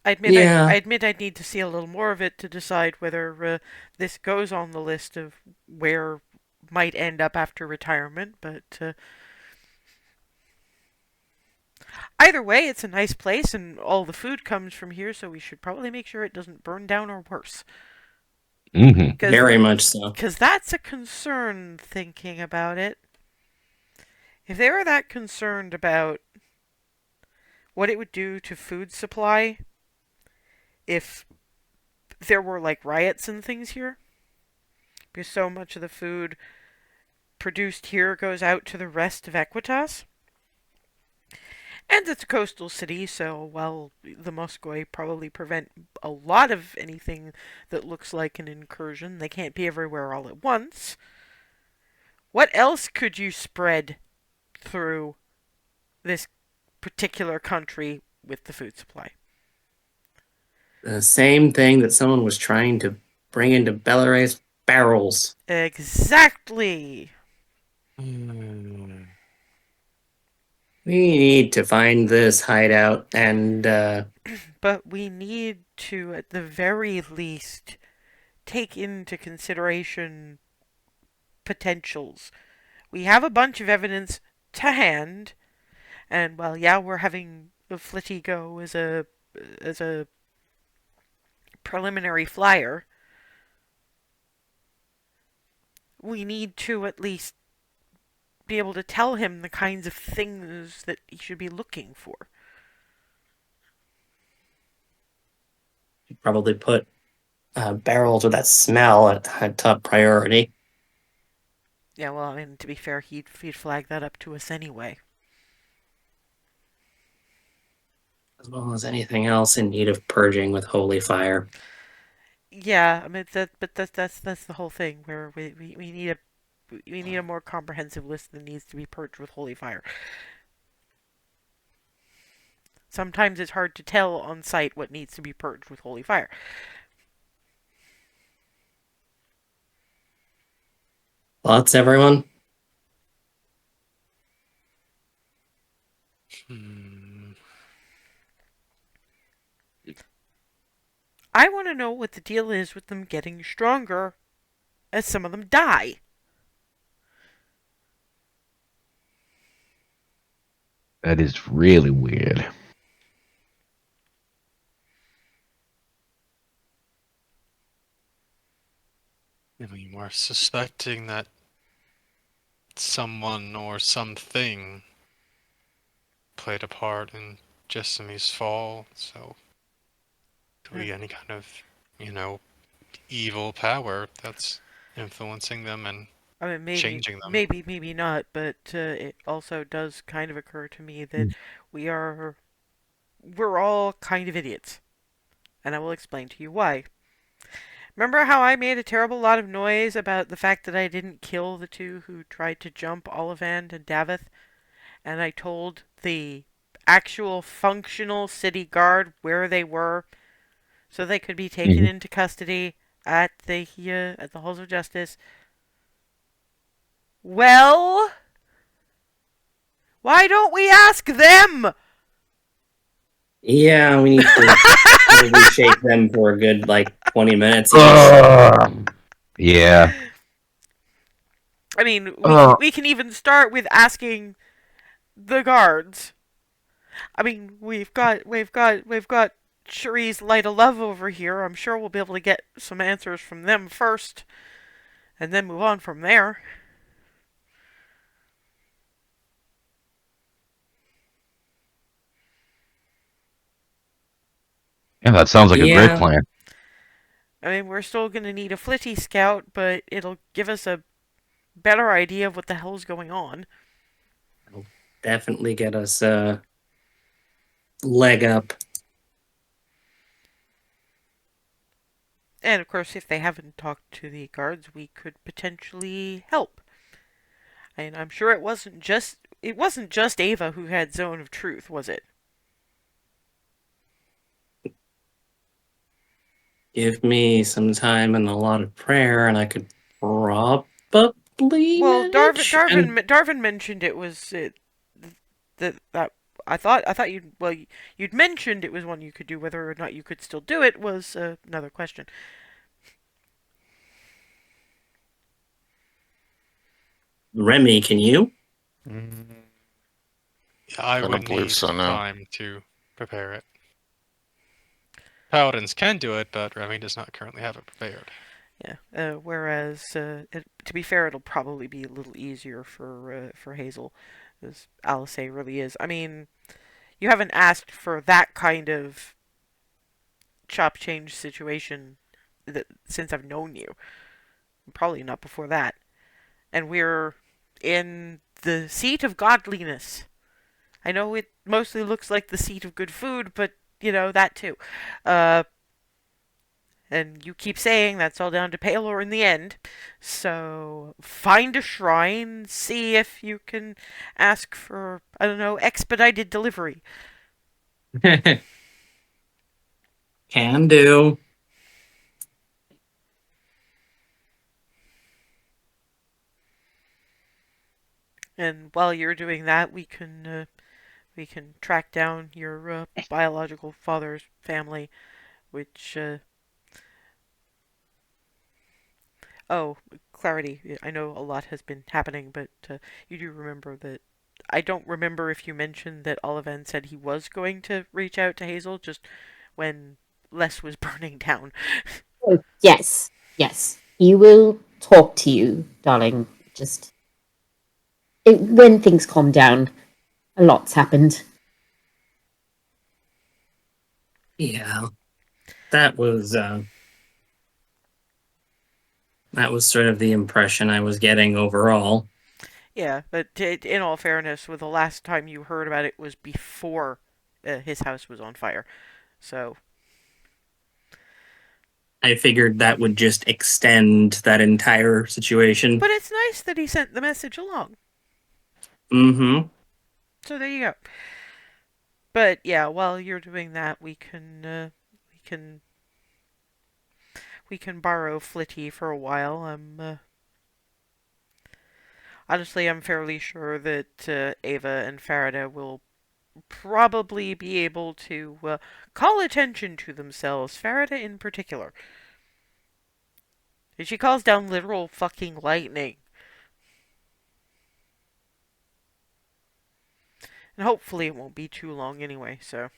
I yeah. admit I'd need to see a little more of it to decide whether this goes on the list of where might end up after retirement. But either way, it's a nice place, and all the food comes from here, so we should probably make sure it doesn't burn down or worse. Mm-hmm. Because Very much so. that's a concern. Thinking about it, if they were that concerned about what it would do to food supply if there were like riots and things here, because so much of the food produced here goes out to the rest of Equitas. And it's a coastal city, so while the Moskoi probably prevent a lot of anything that looks like an incursion, they can't be everywhere all at once. What else could you spread through this particular country with the food supply? The same thing that someone was trying to bring into Belarus barrels. Exactly. Hmm. We need to find this hideout and But we need to, at the very least, take into consideration potentials. We have a bunch of evidence to hand, and well, yeah, we're having the Flitty go as a preliminary flyer. We need to at least be able to tell him the kinds of things that he should be looking for. probably put barrels with that smell at top priority. Yeah, well, I mean, to be fair, he'd flag that up to us anyway. As well as anything else in need of purging with holy fire. Yeah, I mean but that's the whole thing where we need a more comprehensive list that needs to be purged with holy fire. Sometimes it's hard to tell on site what needs to be purged with holy fire. Thoughts, everyone? Hmm. I want to know what the deal is with them getting stronger as some of them die. That is really weird. I mean, we're suspecting that someone or something played a part in Jessamy's fall, so could be any kind of, you know, evil power that's influencing them and I mean, changing them. maybe not, but it also does kind of occur to me that we are, we're all kind of idiots, and I will explain to you why. Remember how I made a terrible lot of noise about the fact that I didn't kill the two who tried to jump Olivand and Davith? And I told the actual functional city guard where they were so they could be taken Mhm. into custody at the halls of justice. Well, why don't we ask them? Yeah, we need to probably shake them for a good 20 minutes each. Yeah. I mean, Uh, we can even start with asking the guards. I mean, we've got Cherie's light of love over here. I'm sure we'll be able to get some answers from them first, and then move on from there. yeah, that sounds like a great Yeah, plan. I mean, we're still gonna need a flitty scout, but it'll give us a better idea of what the hell's going on. it'll definitely get us a leg up. And of course, if they haven't talked to the guards, we could potentially help. And I'm sure it wasn't just Ava who had Zone of Truth, was it? Give me some time and a lot of prayer, and I could probably Well, manage. And Darvin mentioned it was that I thought you'd mentioned it was one you could do. Whether or not you could still do it was another question. Remy, can you? I I don't would believe need so, no. time to prepare it. Paladins can do it, but Remy does not currently have it prepared. Yeah. Whereas, to be fair, it'll probably be a little easier for Hazel, as Alice really is. I mean, you haven't asked for that kind of chop change situation since I've known you. Probably not before that. And we're in the seat of godliness. I know it mostly looks like the seat of good food, but that too. Uh, and you keep saying that's all down to Paylor in the end. So find a shrine, see if you can ask for, I don't know, expedited delivery. Can do. And while you're doing that, we can track down your biological father's family, which oh, clarity. I know a lot has been happening, but you do remember that. I don't remember if you mentioned that Olivan said he was going to reach out to Hazel just when Les was burning down. Oh, yes, yes. He will talk to you, darling. Just when things calm down, a lot's happened. Yeah, that was sort of the impression I was getting overall. Yeah, but in all fairness, with the last time you heard about it was before his house was on fire. So, I figured that would just extend that entire situation. but it's nice that he sent the message along. Mm-hmm. So there you go. But yeah, while you're doing that, we can we can borrow Flitty for a while. Honestly, I'm fairly sure that Ava and Farida will probably be able to call attention to themselves. Farida in particular. And she calls down literal fucking lightning. And hopefully it won't be too long anyway, so.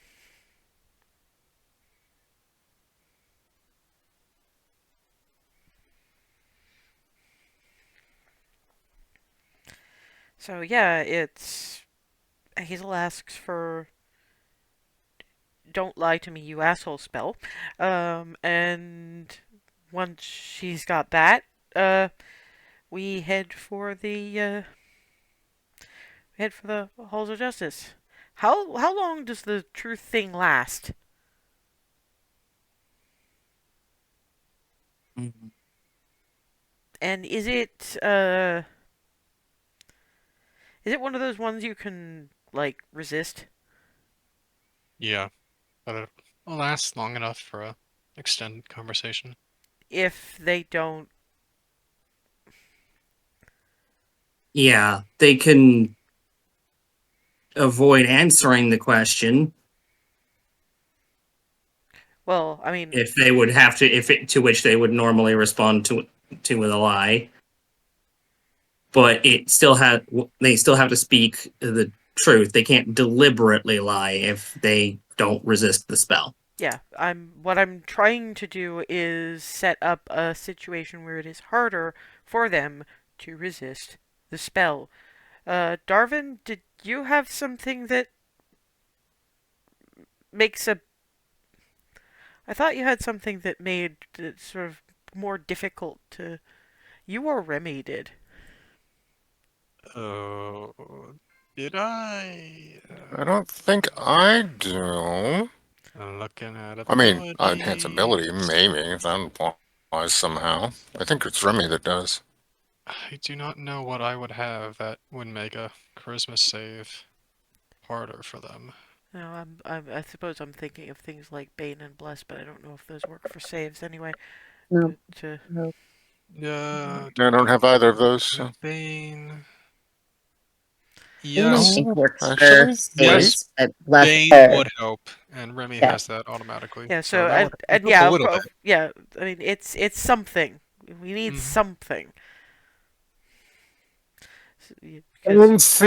So yeah, it's Hazel asks for "Don't lie to me, you asshole" spell, and once she's got that, uh, we head for the halls of justice. How long does the truth thing last? Mhm. And is it one of those ones you can like resist Yeah, but it'll last long enough for a extended conversation. if they don't? Yeah, they can avoid answering the question Well, I mean, if they would have to, if it, to which they would normally respond to with a lie. But they still have to speak the truth. They can't deliberately lie if they don't resist the spell. yeah, what I'm trying to do is set up a situation where it is harder for them to resist the spell. Darvin, did you have something that makes a I thought you had something that made it sort of more difficult to you or Remy did. Oh, did I? I don't think I do. Looking at I mean, enhance ability, abilities. maybe, if that applies somehow. I think it's Remy that does. I do not know what I would have that would make a charisma save harder for them. No, I suppose I'm thinking of things like Bane and Bless, but I don't know if those work for saves anyway. No, But no. I don't have either of those, so. Bane. Bane, I Yes, think, Oh, works for actually, wait. saves, but less Bane or would help, and Remy yeah. has that automatically, yeah, so so that would and help a yeah, little bit. yeah. I mean, it's something. We need Hmm. something. Because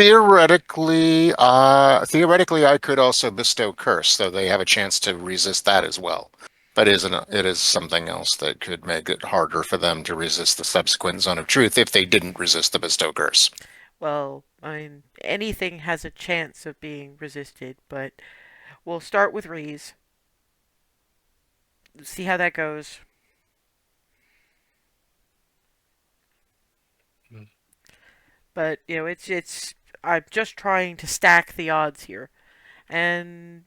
Theoretically, I could also bestow curse, so they have a chance to resist that as well. But it is something else that could make it harder for them to resist the subsequent zone of truth if they didn't resist the bestow curse. well, I mean, anything has a chance of being resisted, but we'll start with Reese. See how that goes. Mm. But it's I'm just trying to stack the odds here, and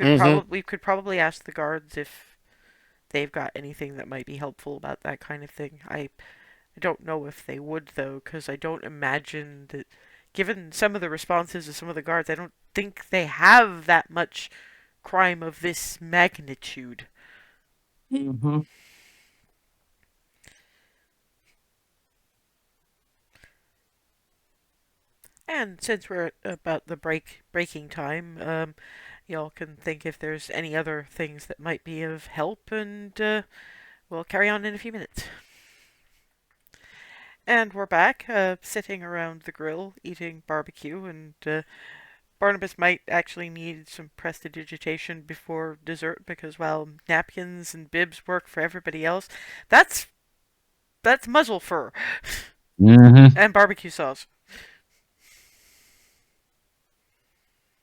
Mm-hmm. we could probably ask the guards if they've got anything that might be helpful about that kind of thing. I don't know if they would though, because I don't imagine that. Given some of the responses of some of the guards, I don't think they have that much crime of this magnitude. Mm-hmm. And since we're at about the breaking time, y'all can think if there's any other things that might be of help, and we'll carry on in a few minutes. And we're back, sitting around the grill, eating barbecue, and Barnabas might actually need some prestidigitation before dessert because while napkins and bibs work for everybody else, that's muzzle fur Mm-hmm. and barbecue sauce.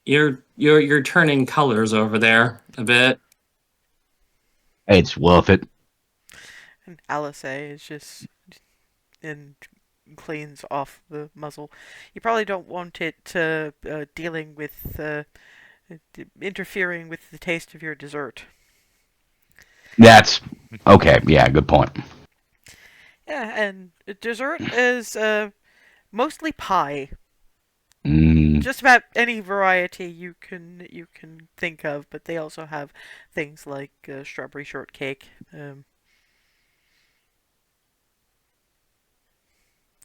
You're turning colors over there a bit. It's worth it. And Alice is just and cleans off the muzzle. You probably don't want it dealing with interfering with the taste of your dessert. That's okay. Yeah, good point. Yeah, and dessert is mostly pie. Mm, Just about any variety you can think of, but they also have things like strawberry shortcake.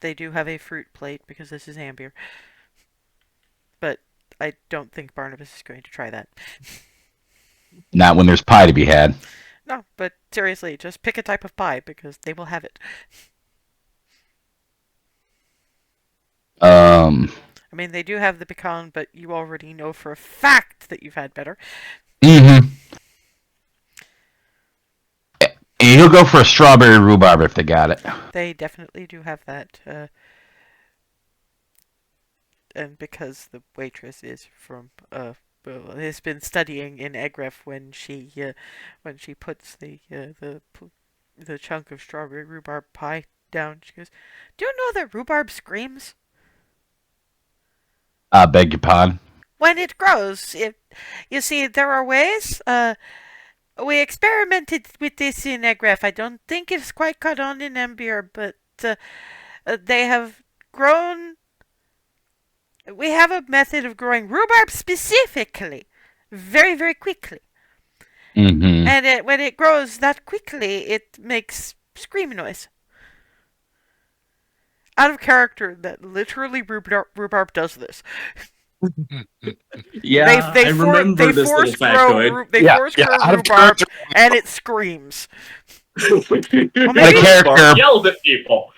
They do have a fruit plate because this is Ambier, but I don't think Barnabas is going to try that. not when there's pie to be had. No, but seriously, just pick a type of pie because they will have it. Um. I mean, they do have the pecan, but you already know for a fact that you've had better. Mm-hmm. And he'll go for a strawberry rhubarb if they got it. They definitely do have that. And because the waitress is from has been studying in Egref when she puts the chunk of strawberry rhubarb pie down. She goes, "Do you know that rhubarb screams I beg your pardon. when it grows? You see, there are ways. We experimented with this in Egref. I don't think it's quite caught on in Embier, but they have grown. We have a method of growing rhubarb specifically, very, very quickly. Mm-hmm. And when it grows that quickly, it makes scream noise. Out of character, that literally rhubarb does this. Yeah, I remember this little factoid. They Yeah, force yeah, grow out of rhubarb, character. and it screams. Out of maybe- character, Yelled at people.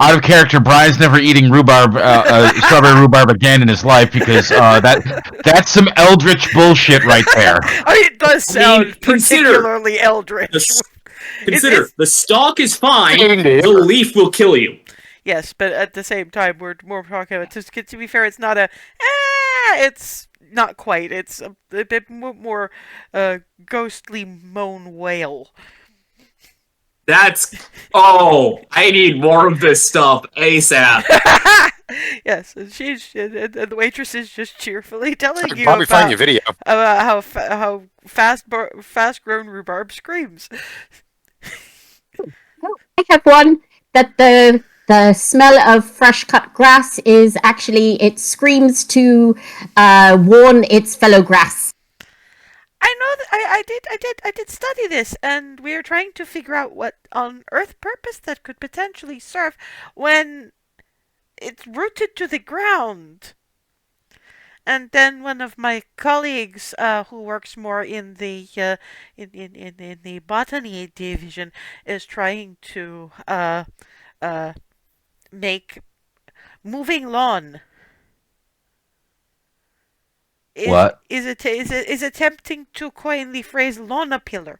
out of character, Brian's never eating rhubarb, strawberry rhubarb again in his life because that's some eldritch bullshit right there. Oh, it does sound consider- particularly eldritch. Consider, the stalk is fine, Indeed. the leaf will kill you. Yes, but at the same time, we're more talking about. To be fair, it's not a. It's not quite. It's a bit more ghostly moan wail. That's... Oh, I need more of this stuff ASAP. Yes, and and the waitress is just cheerfully telling you Probably find about, your video. about how fast grown rhubarb screams. I have one that the smell of fresh cut grass is actually it screams to warn its fellow grass. I know that I did study this, and we are trying to figure out what on earth purpose that could potentially serve when it's rooted to the ground. And then one of my colleagues, who works more in the in the botany division, is trying to make moving lawn. What? Is attempting to coin the phrase lawn pillar.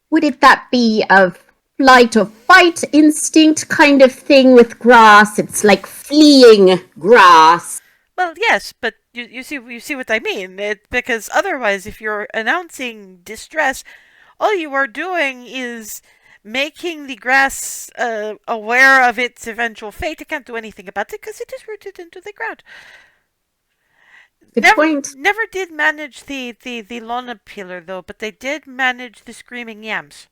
Would it that be a flight or fight instinct kind of thing with grass? It's like fleeing grass. Well, yes, but you see what I mean. Because otherwise, if you're announcing distress, all you are doing is making the grass aware of its eventual fate. It can't do anything about it because it is rooted into the ground. Good point. Never did manage the Lona pillar though, but they did manage the screaming yams.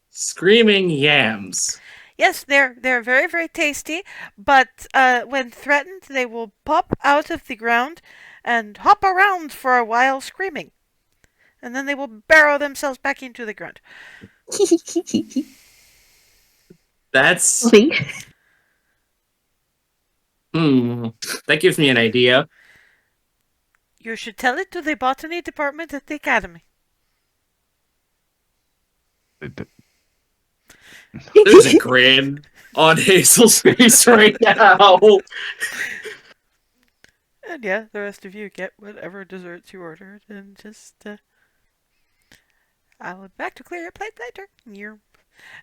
Screaming yams. Yes, they're very, very tasty, but when threatened, they will pop out of the ground and hop around for a while screaming. And then they will burrow themselves back into the ground. That's... See? That gives me an idea. You should tell it to the botany department at the academy. There's a grin on Hazel's face right now. And yeah, the rest of you get whatever desserts you ordered, and just I'll be back to clear your plate later.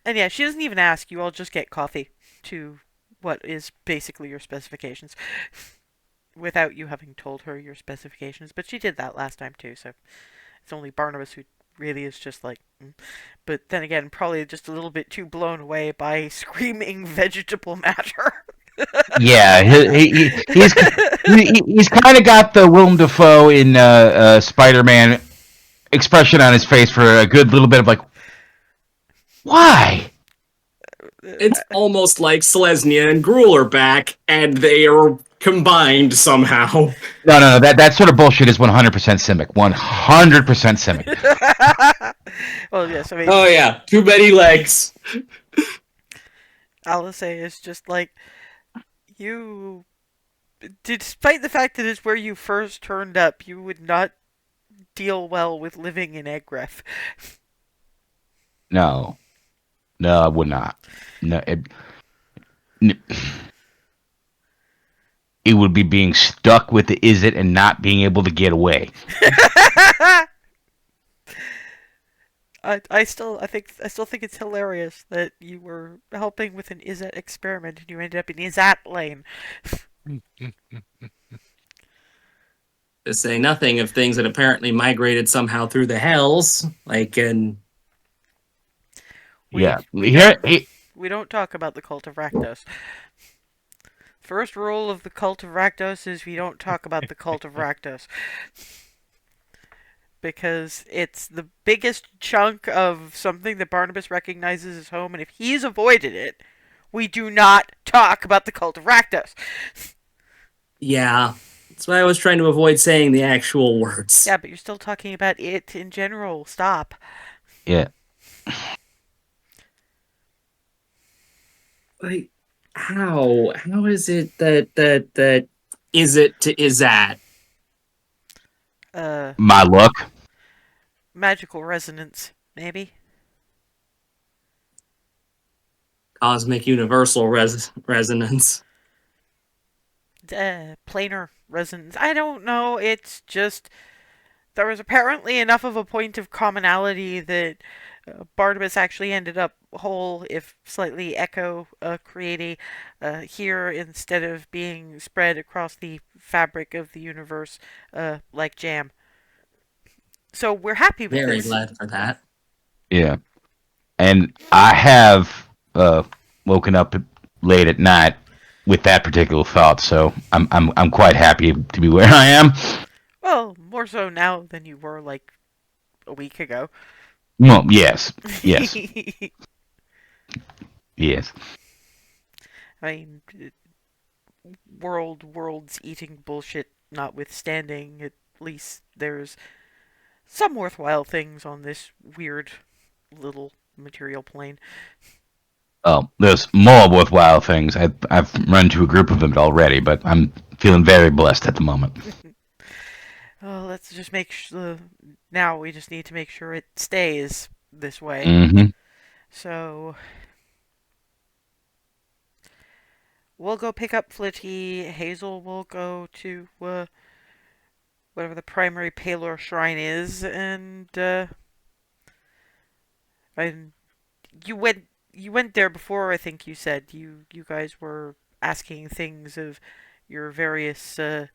And yeah, she doesn't even ask. You all just get coffee to what is basically your specifications, without you having told her your specifications. But she did that last time too, so it's only Barnabas who really is just like. But then again, probably just a little bit too blown away by screaming vegetable matter. Yeah, he's kind of got the Willem Dafoe in Spider-Man expression on his face for a good little bit of like, why? It's almost like Selesnya and Gruul are back, and they are combined somehow. No. That sort of bullshit is 100% Simic. 100% Simic. Well, yes, I mean, Oh yeah, too many legs. I'll say it's just like you. Despite the fact that it's where you first turned up, you would not deal well with living in Egref. No, I would not. No, it would be being stuck with the is it and not being able to get away. I still think it's hilarious that you were helping with an Izet experiment and you ended up in Izat lane. To say nothing of things that apparently migrated somehow through the hells, like in We Yeah. we don't Here, he, we don't talk about the cult of Rakdos. First rule of the cult of Rakdos is we don't talk about the cult of Rakdos because it's the biggest chunk of something that Barnabas recognizes as home, and if he's avoided it, we do not talk about the cult of Rakdos. Yeah. That's why I was trying to avoid saying the actual words. Yeah, but you're still talking about it in general. Stop. yeah. Like, how? How is it that is it to is that? Uh, My luck. magical resonance, maybe. Cosmic universal resonance. Planar resonance. I don't know. It's just there was apparently enough of a point of commonality that Barnabas actually ended up whole, if slightly echo creating here instead of being spread across the fabric of the universe like jam. So we're happy with Very this. glad for that. Yeah. And I have woken up late at night with that particular thought, so I'm quite happy to be where I am. Well, more so now than you were like a week ago. Well, yes, yes, yes. I mean, world's eating bullshit notwithstanding, at least there's some worthwhile things on this weird little material plane. Oh, there's more worthwhile things. I've run to a group of them already, but I'm feeling very blessed at the moment. Oh, let's just make sure. Now we just need to make sure it stays this way. Mm-hmm. So we'll go pick up Flitty. Hazel will go to whatever the primary Palor shrine is, and you went there before. I think you said you guys were asking things of your various uh,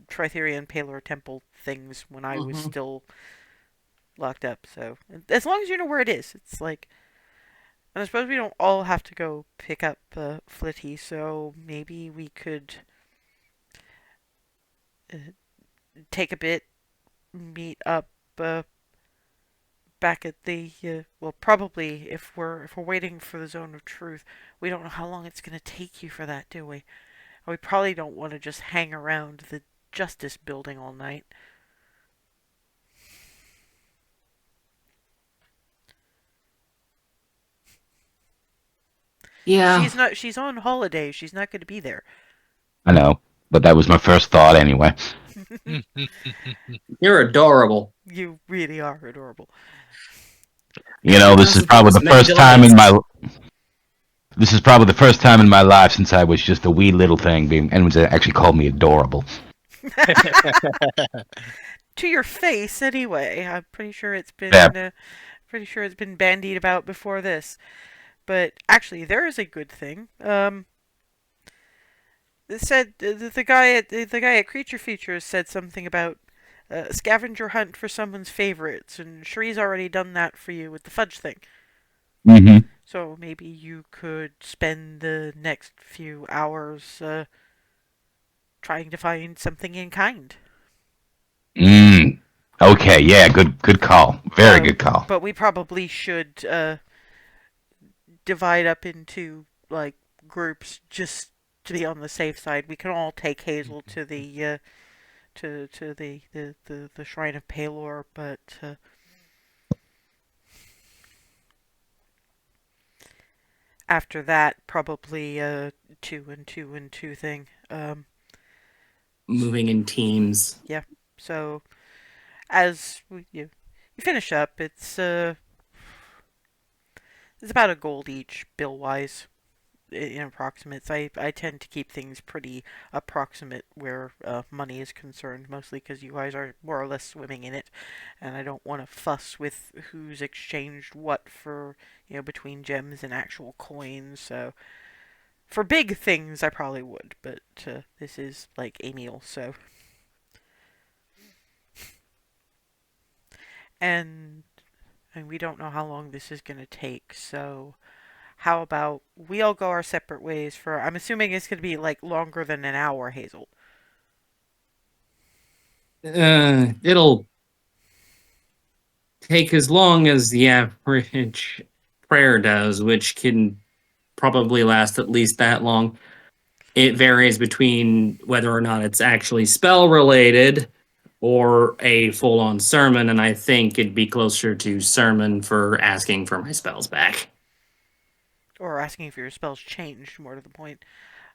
Tritherian Palor temple things when I was Mhm. still locked up. So as long as you know where it is, it's like. And I suppose we don't all have to go pick up Flitty, so maybe we could uh, take a bit, meet up uh, back at the well, probably if we're waiting for the zone of truth, we don't know how long it's gonna take you for that, do we? And we probably don't want to just hang around the Justice Building all night. Yeah. She's on holiday. She's not going to be there. I know, but that was my first thought anyway. You're adorable. You really are adorable. You know, Everyone else is probably doing the so many first time in delights. my this is probably the first time in my life since I was just a wee little thing being anyone's actually called me adorable. To your face, anyway. I'm Yeah. pretty sure it's been bandied about before this. But actually, there is a good thing. It said the guy at Creature Features said something about scavenger hunt for someone's favorites, and Shree's already done that for you with the fudge thing. Mm-hmm. So maybe you could spend the next few hours trying to find something in kind. Mm. Okay, yeah, good call. Very Uh, good call. but we probably should divide up into like groups just to be on the safe side. We can all take Hazel to the the Shrine of Palor, but after that, probably two and two and two thing. Moving in teams. Yeah. So as you finish up, it's about a gold each bill wise in approximates. I tend to keep things pretty approximate where money is concerned, mostly because you guys are more or less swimming in it, and I don't want to fuss with who's exchanged what for, between gems and actual coins. So for big things, I probably would, but this is like a meal, so. And and we don't know how long this is going to take. So how about we all go our separate ways for, I'm assuming it's going to be like longer than an hour, Hazel. It'll take as long as the average prayer does, which can probably last at least that long. It varies between whether or not it's actually spell related or a full on sermon, and I think it'd be closer to sermon for asking for my spells back. Or asking if your spells changed, more to the point.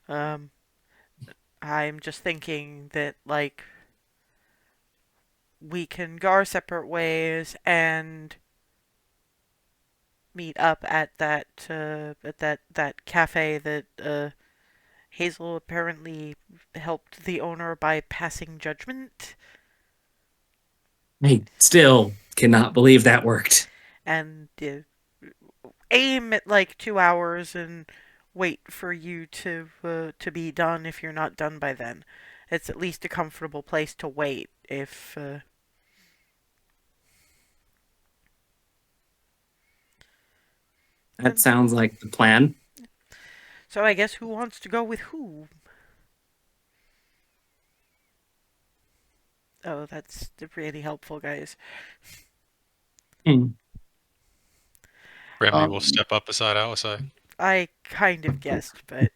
Um, I'm just thinking that, like, we can go our separate ways and meet up at that cafe that Hazel apparently helped the owner by passing judgment, I still cannot believe that worked. and aim at like 2 hours and wait for you to be done if you're not done by then. It's at least a comfortable place to wait if. That sounds like the plan. So I guess who wants to go with who? Oh, that's really helpful, guys. Hmm. Remy will Um, step up beside Alice. I kind of guessed, but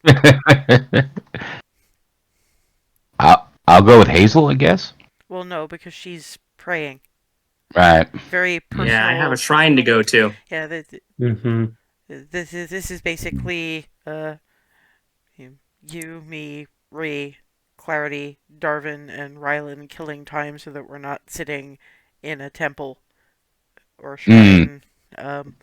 I'll go with Hazel, I guess. well, no, because she's praying. Right. Very Yeah, I have personal, a shrine to personal. go to. Yeah, Mm-hmm. this is basically you, me, Ree, Clarity, Darvin, and Rylan killing time so that we're not sitting in a temple or Mm. shrine. Um,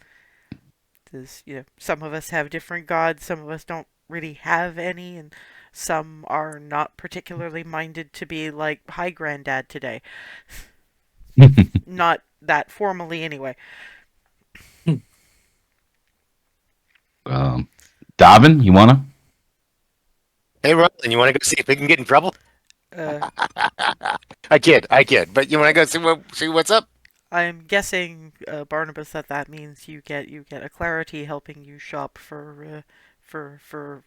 some of us have different gods, some of us don't really have any, and some are not particularly minded to be like High Granddad today. Not that formally, anyway. um, Dobbin, you wanna? Hey, Roland, you want to go see if we can get in trouble? Uh, I kid. But you want to go see what's up? I'm guessing, Barnabas, that means you get a Clarity helping you shop for for for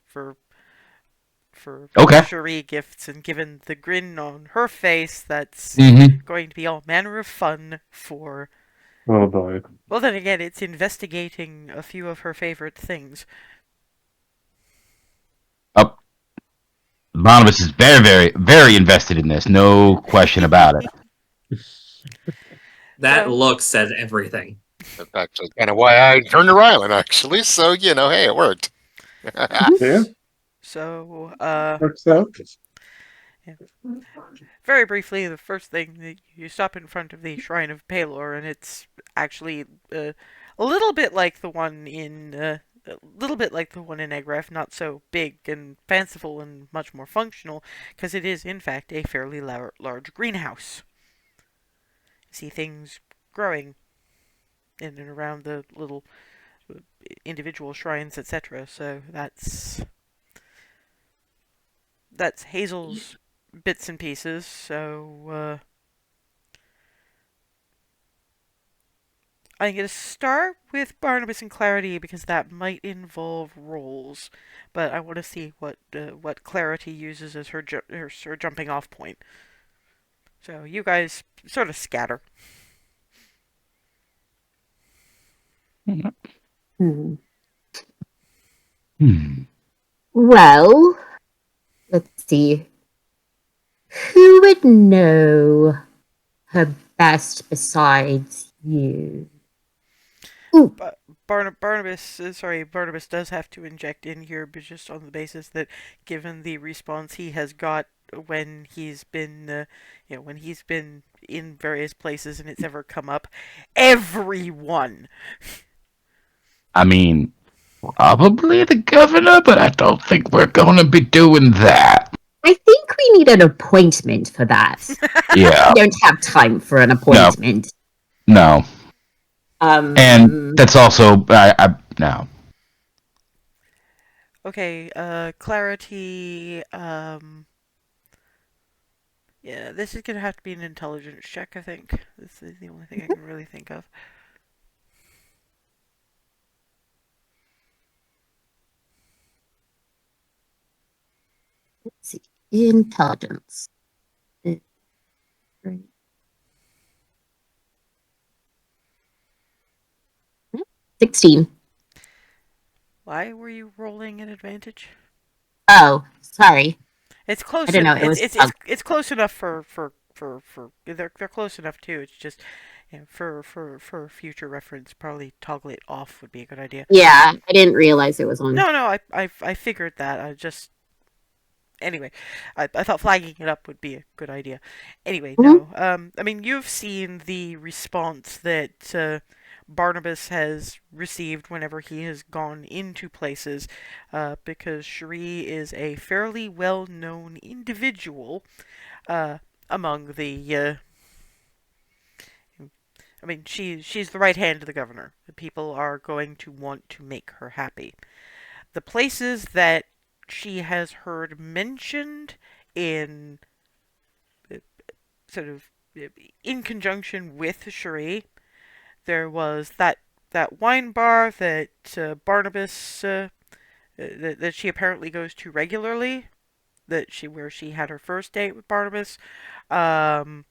for Okay. Cherie gifts, and given the grin on her face, that's Mm-hmm. going to be all manner of fun for. Oh boy. Well, then again, it's investigating a few of her favorite things. Up. Barnabas is very, very, very invested in this. No question about it. That So, look says everything. That's actually kind of why I turned to Rylan, actually. So, hey, it worked. Yeah, so, works out. yeah. Very briefly, the first thing that you stop in front of the Shrine of Palor, and it's actually a little bit like the one in a little bit like the one in Egref, not so big and fanciful and much more functional, because it is in fact a fairly large greenhouse. You see things growing in and around the little individual shrines, etc. So that's Hazel's bits and pieces. So I'm going to start with Barnabas and Clarity because that might involve roles, but I want to see what Clarity uses as her jumping off point. So you guys sort of scatter. Hmm. Hmm. Well, let's see. Who would know her best besides you? Ooh, But Barnabas does have to inject in here, but just on the basis that, given the response he has got when he's been, when he's been in various places and it's ever come up, everyone. I mean, probably the governor, but I don't think we're going to be doing that. I think we need an appointment for that. Yeah. We don't have time for an appointment. No. And that's also no. Okay, Clarity. Yeah, this is gonna have to be an intelligence check. I think this is the only thing I can really think of. Let's see. Intelligence. Right. 16. Why were you rolling an advantage? Oh, sorry. It's I close. don't know. En- It It's was it's it's it's close enough for they're close enough too. It's just for future reference, probably toggle it off would be a good idea. yeah, I didn't realize it was on. No, no, I figured that. I just anyway, I thought flagging it up would be a good idea. Anyway, Mhm. no. I mean, you've seen the response that Barnabas has received whenever he has gone into places, because Cherie is a fairly well-known individual uh, among the. I mean, she's the right hand of the governor. The people are going to want to make her happy. The places that she has heard mentioned in sort of in conjunction with Cherie. There was that wine bar that Barnabas that she apparently goes to regularly. That she where she had her first date with Barnabas. Um,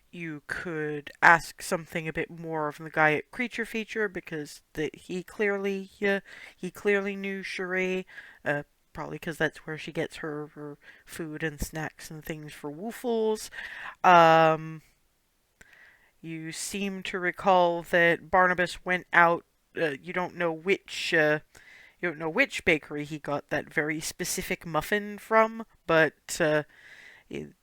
you could ask something a bit more from the guy at Creature Feature because he clearly knew Cherie. Probably because that's where she gets her food and snacks and things for Woofles. Um, You seem to recall that Barnabas went out. You don't know which. You don't know which bakery he got that very specific muffin from, but it,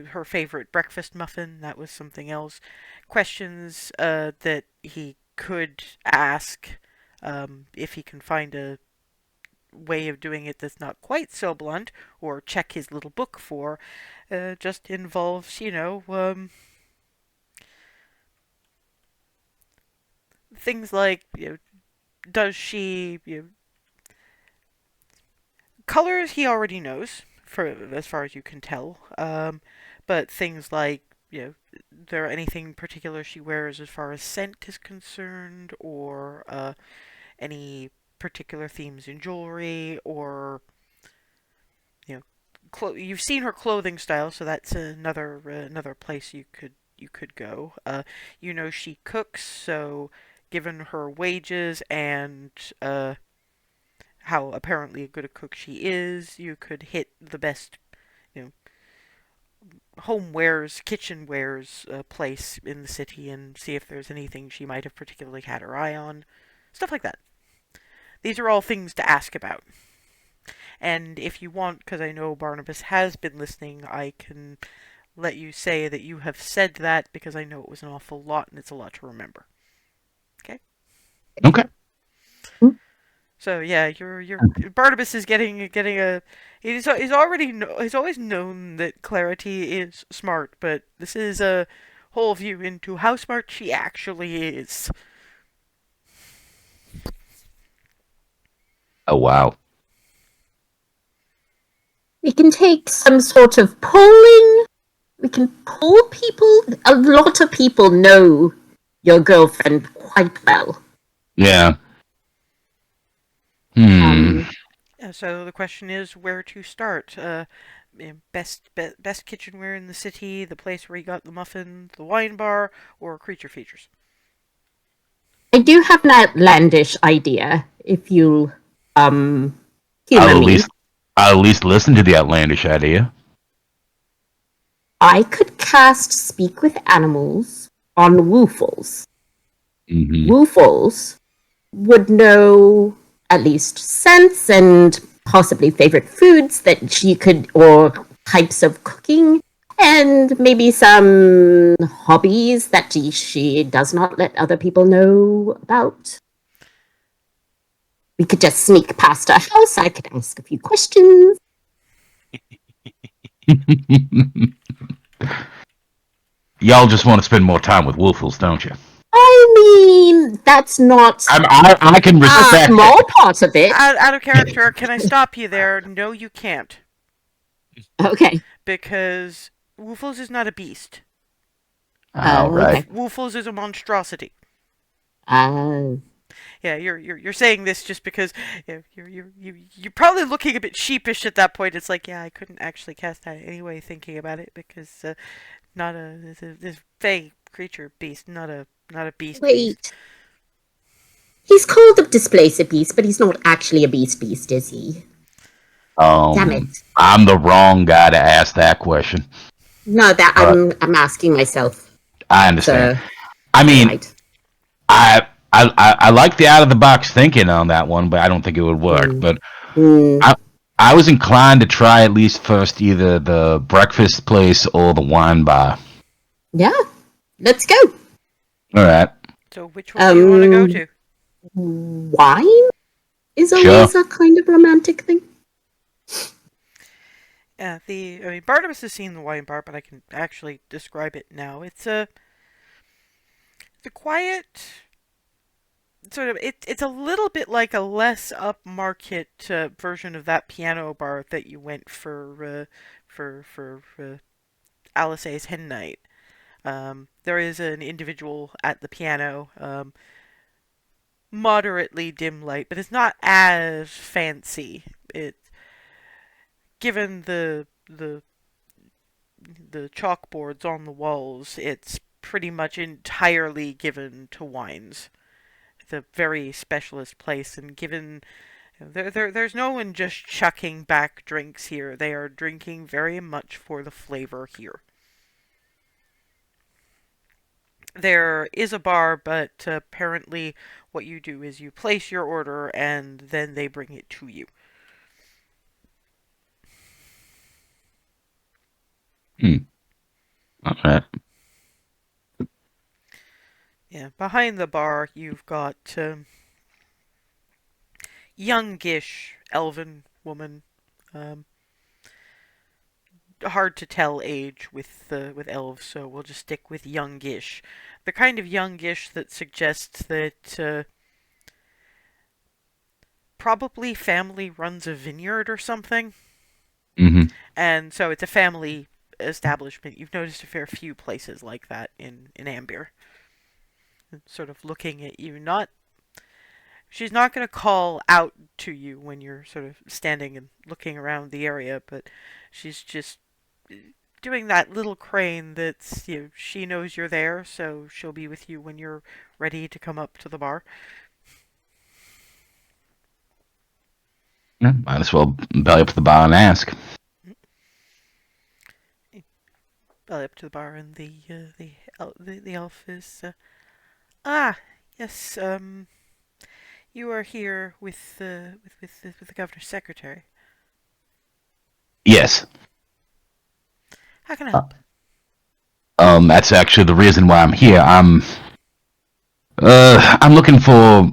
her favorite breakfast muffin. That was something else. Questions that he could ask if he can find a way of doing it that's not quite so blunt, or check his little book for. Just involves, things like does she colors he already knows for as far as you can tell, but things like there anything particular she wears as far as scent is concerned, or any particular themes in jewelry, or you know you've seen her clothing style, so that's another place you could go. She cooks, so given her wages and how apparently good a cook she is, you could hit the best, you know, homewares, kitchenwares place in the city and see if there's anything she might have particularly had her eye on. Stuff like that. These are all things to ask about. And if you want, because I know Barnabas has been listening, I can let you say that you have said that because I know it was an awful lot and it's a lot to remember. Okay? Okay. So yeah, your Barnabas is getting a he's always known that Clarity is smart, but this is a whole view into how smart she actually is. Oh wow. We can take some sort of polling. We can poll people. A lot of people know your girlfriend quite well. Yeah. Hmm. Yeah, so the question is where to start. Best kitchenware in the city, the place where you got the muffin, the wine bar, or creature features. I do have an outlandish idea, if you I'll humor at me. least I'll at least listen to the outlandish idea. I could cast Speak with Animals on Woofles. Hmm. Woofles would know at least scents and possibly favorite foods that she could, or types of cooking, and maybe some hobbies that she does not let other people know about. We could just sneak past her house. I could ask a few questions. Y'all just want to spend more time with Woofles, don't you? I mean, that's not I can a respect small it. part of it. Out of character, can I stop you there? No, you can't. Okay. Because Woofles is not a beast. All right. Okay. Woofles is a monstrosity. Uh, yeah, you're saying this just because you're probably looking a bit sheepish at that point. It's like, yeah, I couldn't actually cast that anyway, thinking about it, because not this fey creature beast, not a beast. Wait, he's called a displacer beast, but he's not actually a beast, is he? Damn it. I'm the wrong guy to ask that question, No, that but I'm asking myself. I understand. So, I mean, right. I like the out of the box thinking on that one, but I don't think it would work. Mm. But Mm. I I was inclined to try at least first either the breakfast place or the wine bar. Yeah, let's go. All right, So which one do you want to go to? Wine is sure. always a kind of romantic thing. Yeah, I mean, Barnabas has seen the wine bar, but I can actually describe it now. It's the quiet sort of it's a little bit like a less upmarket version of that piano bar that you went for Alice's Hen Night. There is an individual at the piano, moderately dim light, but it's not as fancy. It given the chalkboards on the walls, it's pretty much entirely given to wines. It's a very specialist place, and given there's no one just chucking back drinks here. They are drinking very much for the flavor here. There is a bar, but apparently what you do is you place your order and then they bring it to you. All right. Yeah, behind the bar you've got youngish elven woman. Um, Hard to tell age with elves, so we'll just stick with youngish. The kind of youngish that suggests that probably family runs a vineyard or something, Mm-hmm. and so it's a family establishment. You've noticed a fair few places like that in Amber. Sort of looking at you, not she's not going to call out to you when you're sort of standing and looking around the area, but she's just doing that little crane that's, she knows you're there, so she'll be with you when you're ready to come up to the bar. Yeah, might as well belly up to the bar and ask. Up to the bar, and the elf is, ah, yes, you are here with the governor's secretary. Yes. How can I help? That's actually the reason why I'm here. I'm looking for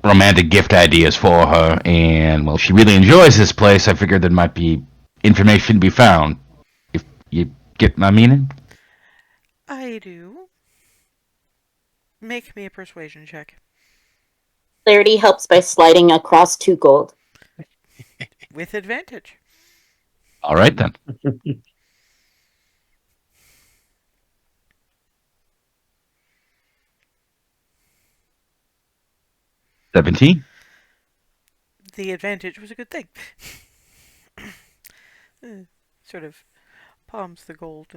romantic gift ideas for her, and well, if she really enjoys this place, I figured there might be information to be found. If you get my meaning. I do. Make me a persuasion check. Clarity helps by sliding across 2 gold. With advantage. All right then. 17. The advantage was a good thing. Sort of palms the gold.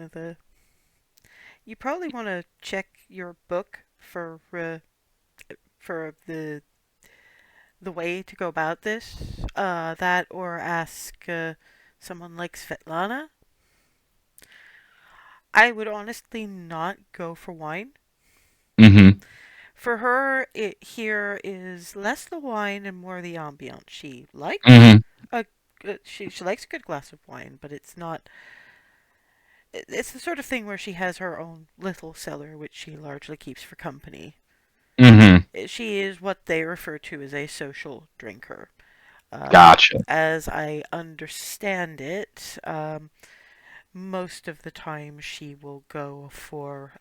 You probably want to check your book for the way to go about this. That or ask someone like Svetlana. I would honestly not go for wine. Mm-hmm. For her, it here is less the wine and more the ambiance. She likes Mm-hmm. a she likes a good glass of wine, but it's not. It's the sort of thing where she has her own little cellar, which she largely keeps for company. Mm-hmm. She is what they refer to as a social drinker. Gotcha. As I understand it, most of the time she will go for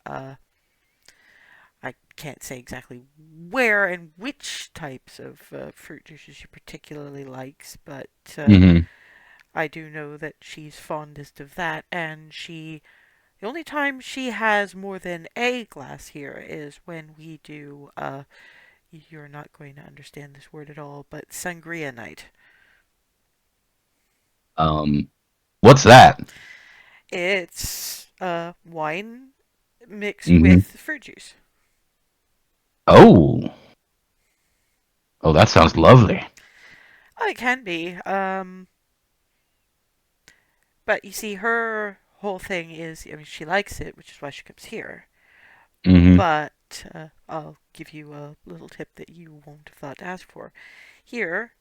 I can't say exactly where and which types of fruit juices she particularly likes, but Mm-hmm. I do know that she's fondest of that, and she The only time she has more than a glass here is when we do, you're not going to understand this word at all, but sangria night. Um, what's that? It's wine mixed Hmm. with fruit juice. Oh, oh, that sounds lovely. Oh, it can be. But you see, her whole thing is, I mean, she likes it, which is why she comes here. Hmm. But I'll give you a little tip that you won't have thought to ask for. Here,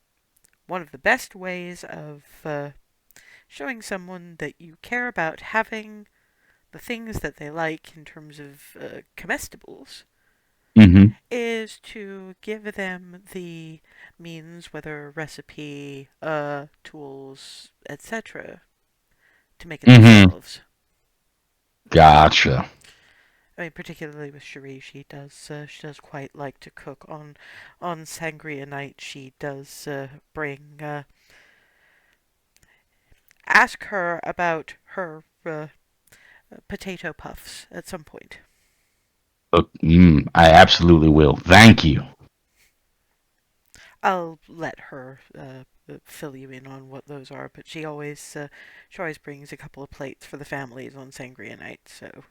one of the best ways of showing someone that you care about having the things that they like in terms of comestibles Hmm. is to give them the means, whether recipe, tools, etc., to make it Hmm. themselves. Gotcha. I mean, particularly with Cherie, she does quite like to cook on sangria night. She does bring. Ask her about her potato puffs at some point. I absolutely will. Thank you. I'll let her fill you in on what those are, but she always brings a couple of plates for the families on sangria night. So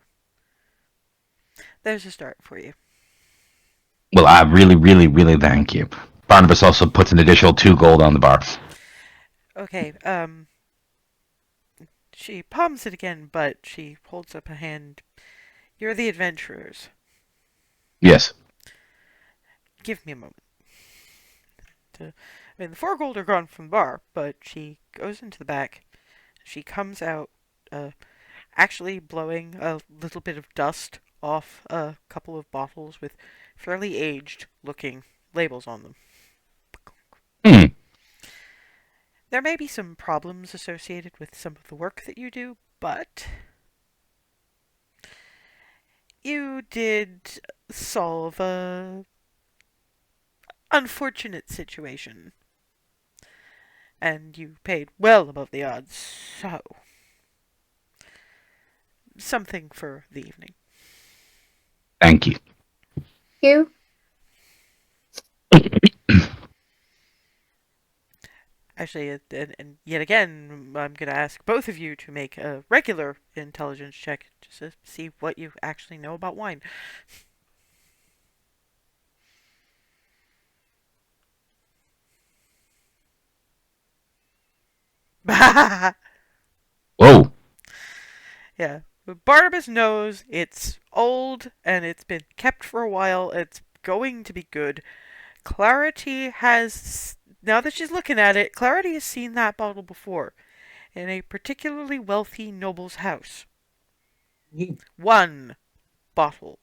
there's a start for you. Well, I really, really, really thank you. Barnabas also puts an additional 2 gold on the bar. Okay. She palms it again, but she holds up a hand. You're the adventurers. Yes. Give me a moment. I mean, the 4 gold are gone from the bar, but she goes into the back. She comes out, actually blowing a little bit of dust off a couple of bottles with fairly aged looking labels on them. Hmm. There may be some problems associated with some of the work that you do, but you did solve a unfortunate situation, and you paid well above the odds, so something for the evening. Thank you. You? Actually, and yet again, I'm going to ask both of you to make a regular intelligence check just to see what you actually know about wine. Whoa. Yeah. Barnabas knows it's old and it's been kept for a while. It's going to be good. Clarity has. Now that she's looking at it, Clarity has seen that bottle before in a particularly wealthy noble's house. One bottle.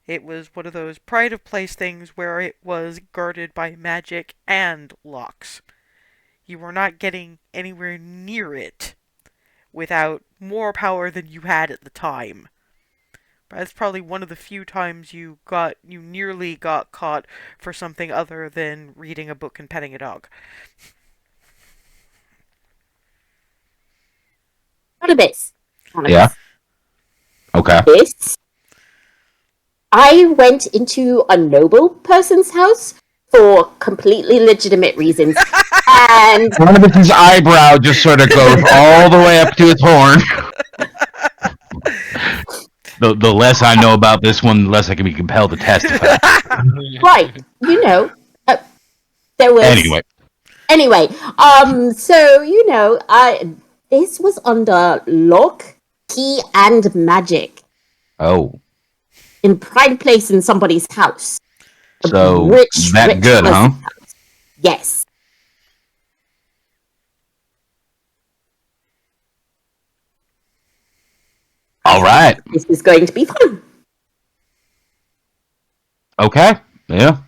It was one of those pride of place things where it was guarded by magic and locks. You were not getting anywhere near it without more power than you had at the time. That's probably one of the few times you nearly got caught for something other than reading a book and petting a dog. Barnabas. Yeah. Barnabas. Okay. This. I went into a noble person's house for completely legitimate reasons. And Barnabas's eyebrow just sort of goes all the way up to his horn. The less I know about this one, the less I can be compelled to testify. right, there was Anyway, so this was under lock, key, and magic oh, in pride place in somebody's house. A so rich that good, huh? person's house. Yes. All right. This is going to be fun. Okay. Yeah.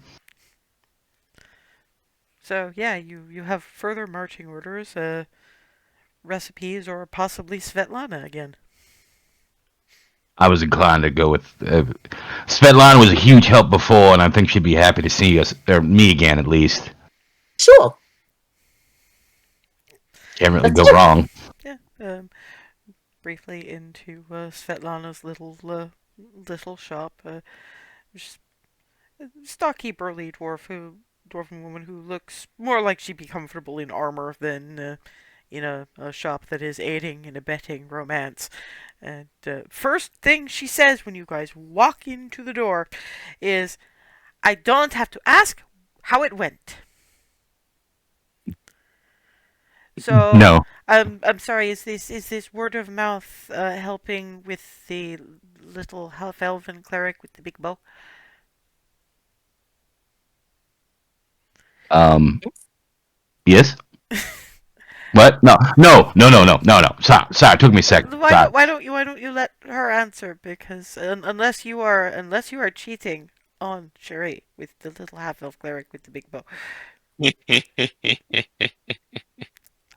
So yeah, you have further marching orders, recipes, or possibly Svetlana again. I was inclined to go with Svetlana was a huge help before, and I think she'd be happy to see us or me again at least. Sure. Can't really Let's go do it. wrong. Yeah. briefly into Svetlana's little shop. Just a stocky, burly dwarven woman who looks more like she'd be comfortable in armor than in a shop that is aiding and abetting romance. And first thing she says when you guys walk into the door is, "I don't have to ask how it went." So, No. I'm sorry. Is this word of mouth helping with the little half elven cleric with the big bow? Um. Yes. What? No. No. No. No. No. No. No. Sorry. Sorry. It took me a second. Sorry. Why don't you let her answer? Because unless you are cheating on Cherie with the little half elf cleric with the big bow,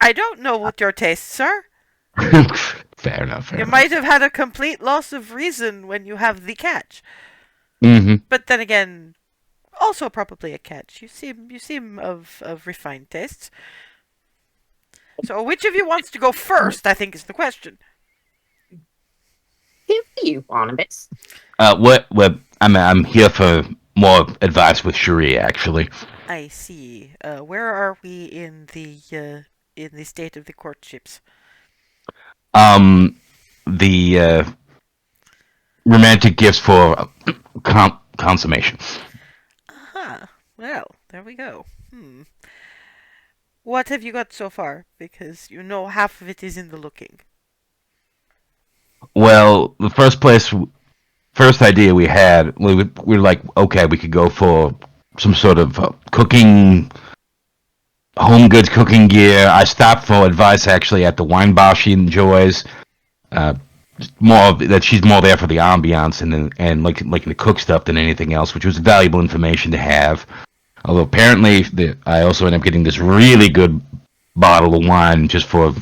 I don't know what your tastes are. Fair enough. Fair You enough. might have had a complete loss of reason when you have the catch, Mm-hmm. but then again, also probably a catch. You seem of refined tastes. So which of you wants to go first? I think is the question. Who are you, Barnabas? What? What? I'm here for more advice with Cherie, actually. I see. Where are we in the state of the courtships? Um, the romantic gifts for consummation. Aha. Well, there we go. What have you got so far? Because you know half of it is in the looking. Well, the first idea we had, we were like, okay, we could go for some sort of cooking, home goods cooking gear. I stopped for advice actually at the wine bar she enjoys. Uh, that she's more there for the ambiance and like the cook stuff than anything else, which was valuable information to have. Although apparently, I also ended up getting this really good bottle of wine just for.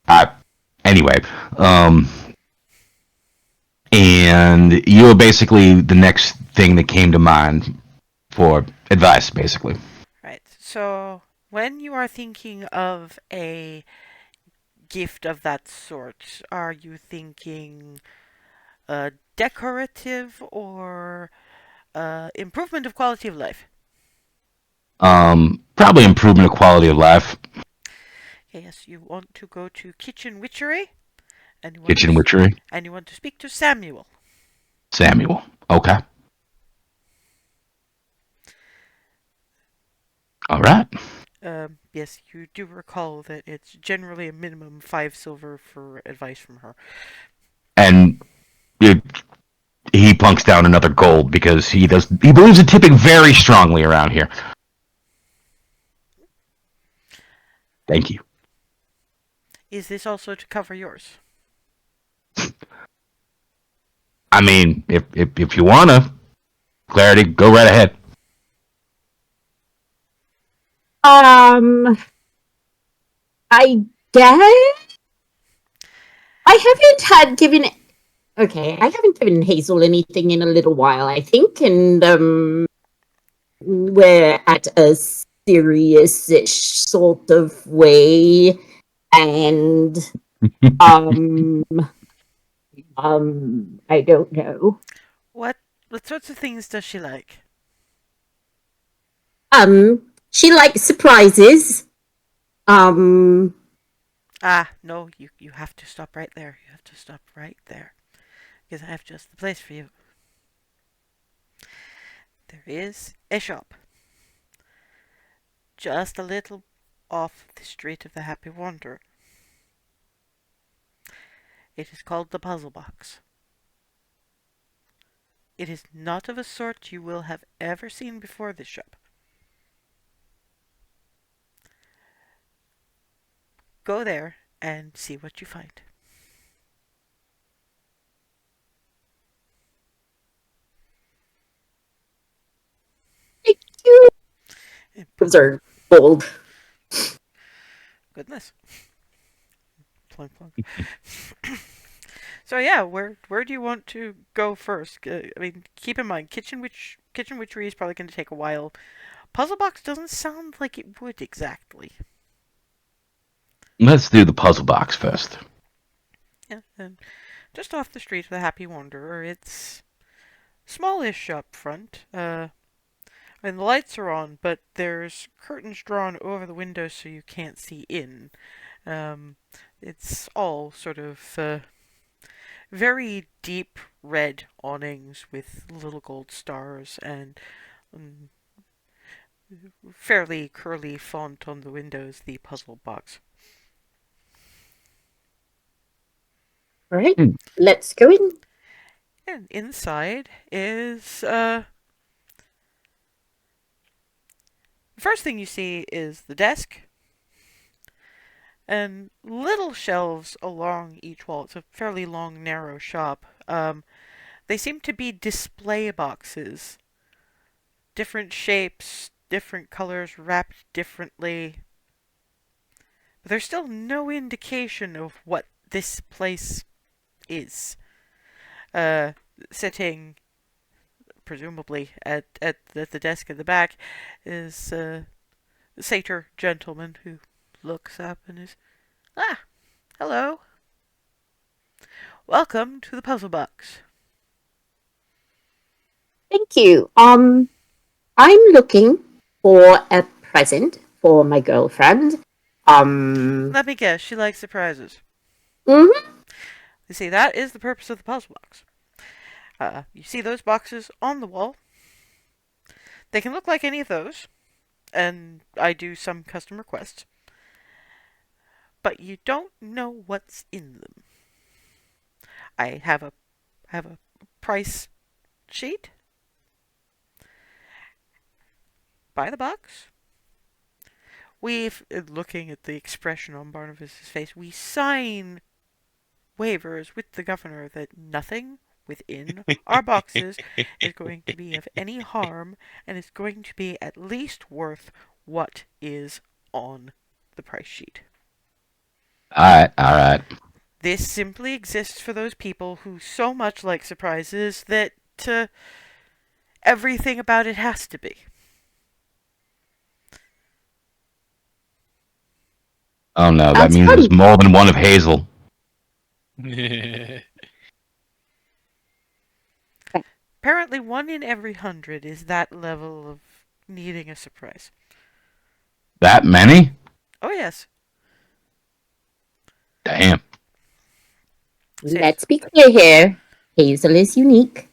I, anyway, and you were basically the next thing that came to mind for advice, basically. Right. So when you are thinking of a gift of that sort, are you thinking decorative or improvement of quality of life? Probably improvement of quality of life, Yes, you want to go to kitchen witchery, and you want to kitchen witchery. speak to Samuel. Samuel. Okay. All right. Yes, you do recall that it's generally a minimum 5 silver for advice from her. And it, he plunks down another gold because he believes in tipping very strongly around here. Thank you. Is this also to cover yours? I mean, if you wanna, Clarity, go right ahead. Um, I guess I haven't given. Okay, I haven't given Hazel anything in a little while, I think, and we're at a serious-ish sort of way, and um, I don't know. What sorts of things does she like? She likes surprises. Um, Ah, no, you have to stop right there. You have to stop right there. Because I have just the place for you. There is a shop. Just a little off the street of the Happy Wanderer. It is called the Puzzle Box. It is not of a sort you will have ever seen before this shop. Go there and see what you find. thank you. Those are gold. Goodness. Plunk, plunk. So yeah, where do you want to go first? I mean, keep in mind, kitchen witchery is probably going to take a while. Puzzle box doesn't sound like it would exactly. Let's do the puzzle box first. Yeah, and just off the street of the Happy Wanderer, it's smallish up front. And the lights are on, but there's curtains drawn over the windows so you can't see in. Um, it's all sort of very deep red awnings with little gold stars and um, fairly curly font on the windows, the puzzle box. All right, Hmm. let's go in. And inside is the first thing you see is the desk and little shelves along each wall. It's a fairly long, narrow shop. They seem to be display boxes, different shapes, different colors, wrapped differently. But there's still no indication of what this place is. Uh, Sitting presumably at the desk at the back is a satyr gentleman who looks up and is, ah, hello. Welcome to the puzzle box. Thank you. I'm looking for a present for my girlfriend. Let me guess, she likes surprises. Mhm. You see, that is the purpose of the puzzle box. You see those boxes on the wall? They can look like any of those, and I do some custom requests, but you don't know what's in them. I have a price sheet by the box. We've looking at the expression on Barnabas's face. We sign waivers with the governor that nothing within our boxes is going to be of any harm and is going to be at least worth what is on the price sheet. All right. This simply exists for those people who so much like surprises that everything about it has to be. Oh no, that That's means fun. there's more than one of Hazel. Apparently, 1 in every 100 is that level of needing a surprise. That many? Oh, yes. Damn. Let's be clear here. Hazel is unique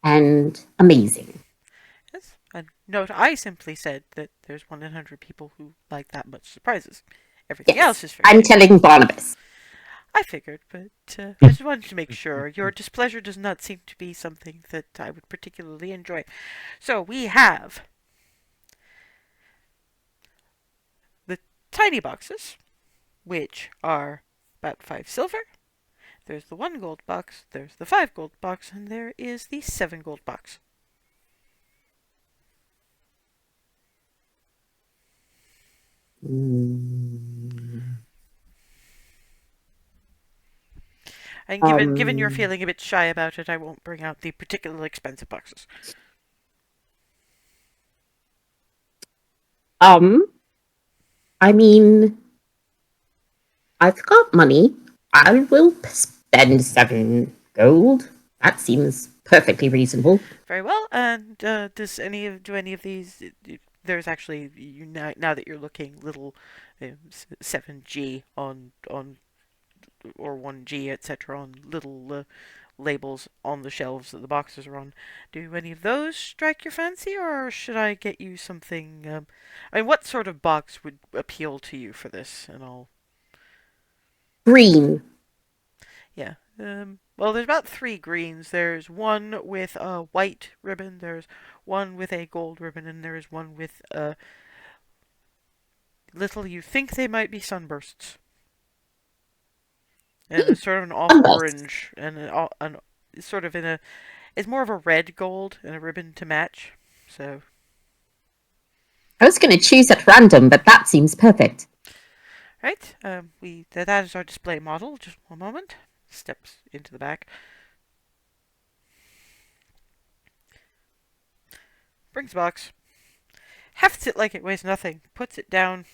and amazing. Yes. And note, I simply said that there's 1 in 100 people who like that much surprises. Everything Yes, else is fair I'm game. telling Barnabas. I figured, but I just wanted to make sure. Your displeasure does not seem to be something that I would particularly enjoy. So we have the tiny boxes, which are about 5 silver. There's the 1 gold box, there's the 5 gold box, and there is the 7 gold box. And given you're feeling a bit shy about it, I won't bring out the particularly expensive boxes. Um, I mean, I've got money. I will spend 7 gold. That seems perfectly reasonable. Very well. And do any of these? There's actually now that you're looking, little 7G on or 1G etc. on little labels on the shelves that the boxes are on. Do any of those strike your fancy, or should I get you something? I mean, what sort of box would appeal to you for this? And I'll Green. yeah. Well, there's about 3 greens. There's one with a white ribbon. There's one with a gold ribbon, and there is one with a little. You think they might be sunbursts, and it's sort of an off Sunburst. orange, and sort of in a. It's more of a red gold and a ribbon to match. So I was going to choose at random, but that seems perfect. right. That is our display model. Just 1 moment. Steps into the back. Brings the box. Hefts it like it weighs nothing. Puts it down.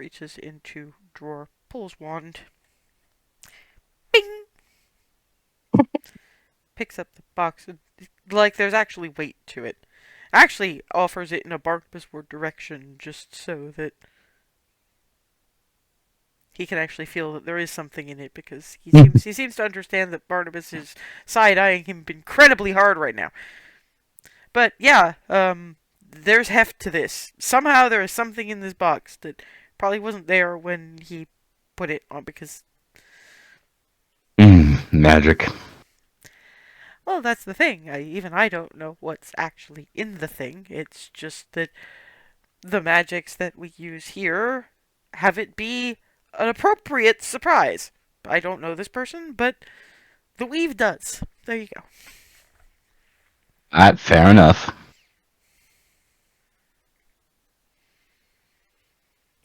reaches into drawer, pulls wand, bing, picks up the box. Like there's actually weight to it. Actually offers it in a Barnabas word direction just so that he can actually feel that there is something in it, because he seems to understand that Barnabas is side eyeing him incredibly hard right now. But yeah, there's heft to this. Somehow there is something in this box that probably wasn't there when he put it on, because Magic. well, that's the thing. Even I don't know what's actually in the thing. It's just that the magics that we use here have it be an appropriate surprise. I don't know this person, but the weave does. There you go. Fair enough.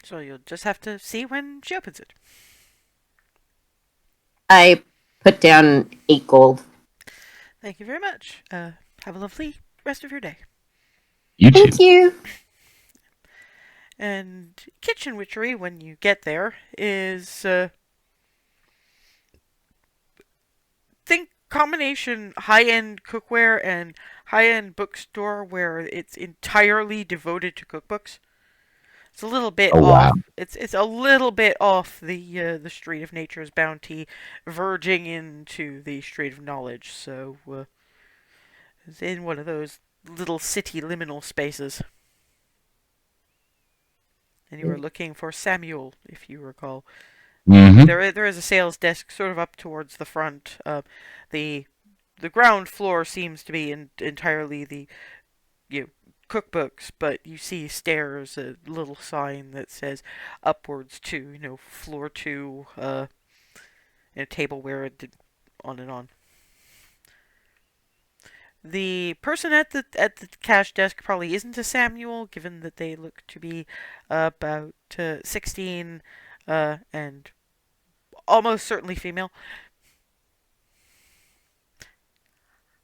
So you'll just have to see when she opens it. I put down 8 gold. Thank you very much. Have a lovely rest of your day. You too. Thank you. And kitchen witchery, when you get there, is think combination high-end cookware and high-end bookstore where it's entirely devoted to cookbooks. It's a little bit Oh, off. wow. It's a little bit off the street of nature's bounty, verging into the street of knowledge. So it's in one of those little city liminal spaces. And you were looking for Samuel, if you recall. Mm-hmm. There is a sales desk sort of up towards the front. The ground floor seems to be entirely the cookbooks, but you see stairs, a little sign that says upwards to floor 2, and a tableware, on and on. The person at the cash desk probably isn't a Samuel, given that they look to be about 16 and almost certainly female.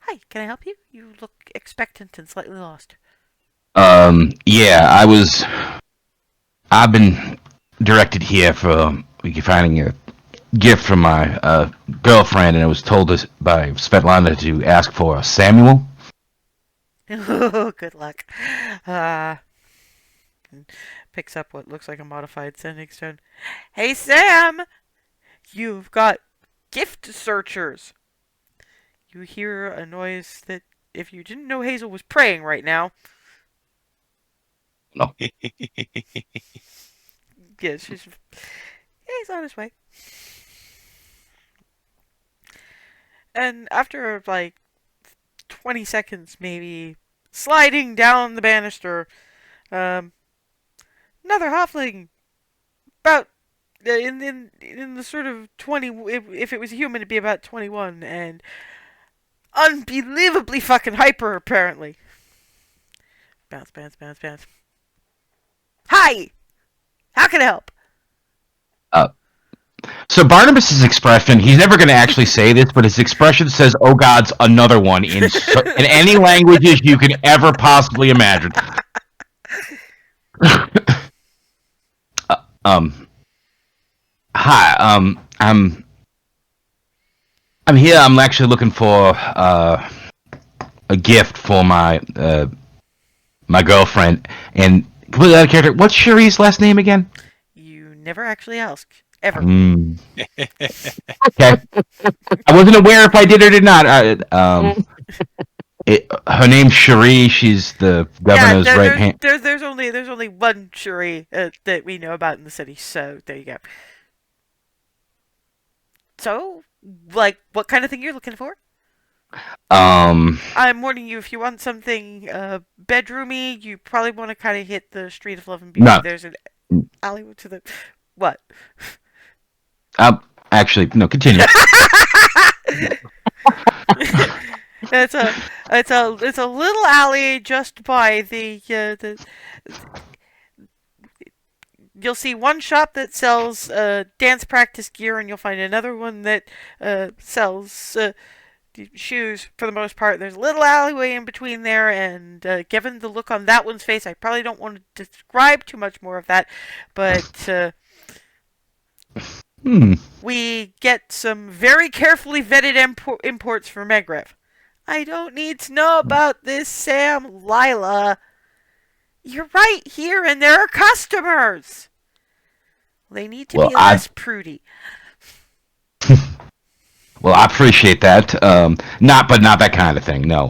Hi, can I help you? You look expectant and slightly lost. Yeah, I've been directed here for finding a gift from my girlfriend, and I was told this by Svetlana to ask for Samuel. Good luck. And picks up what looks like a modified sending stone. Hey, Sam! You've got gift searchers. You hear a noise that, if you didn't know Hazel was praying right now. No. Yeah, he's on his way. And after, 20 seconds, maybe, sliding down the banister, another halfling, about, in the sort of 20, if it was a human, it'd be about 21, and unbelievably fucking hyper, apparently. Bounce, bounce, bounce, bounce. Hi! How can I help? So Barnabas's expression, he's never going to actually say this, but his expression says, "Oh God's another one," in any languages you can ever possibly imagine. Hi, I'm here. I'm actually looking for a gift for my girlfriend. And completely out of character, what's Cherie's last name again? You never actually ask. Ever. Okay. I wasn't aware if I did or did not. Her name's Cherie. She's the governor's right hand. There's only one Cherie that we know about in the city. So there you go. So, what kind of thing you're looking for? I'm warning you, if you want something bedroomy, you probably want to kind of hit the Street of Love and Beauty. No. There's an alleyway to the what? Actually, no. Continue. It's a little alley just by the. You'll see one shop that sells dance practice gear, and you'll find another one that sells shoes for the most part. There's a little alleyway in between there, and given the look on that one's face, I probably don't want to describe too much more of that. But Hmm. we get some very carefully vetted imports from Megrev. I don't need to know about this, Sam. Lila. You're right here, and there are customers. They need to Well, be less prudy. I appreciate that. Not that kind of thing. No.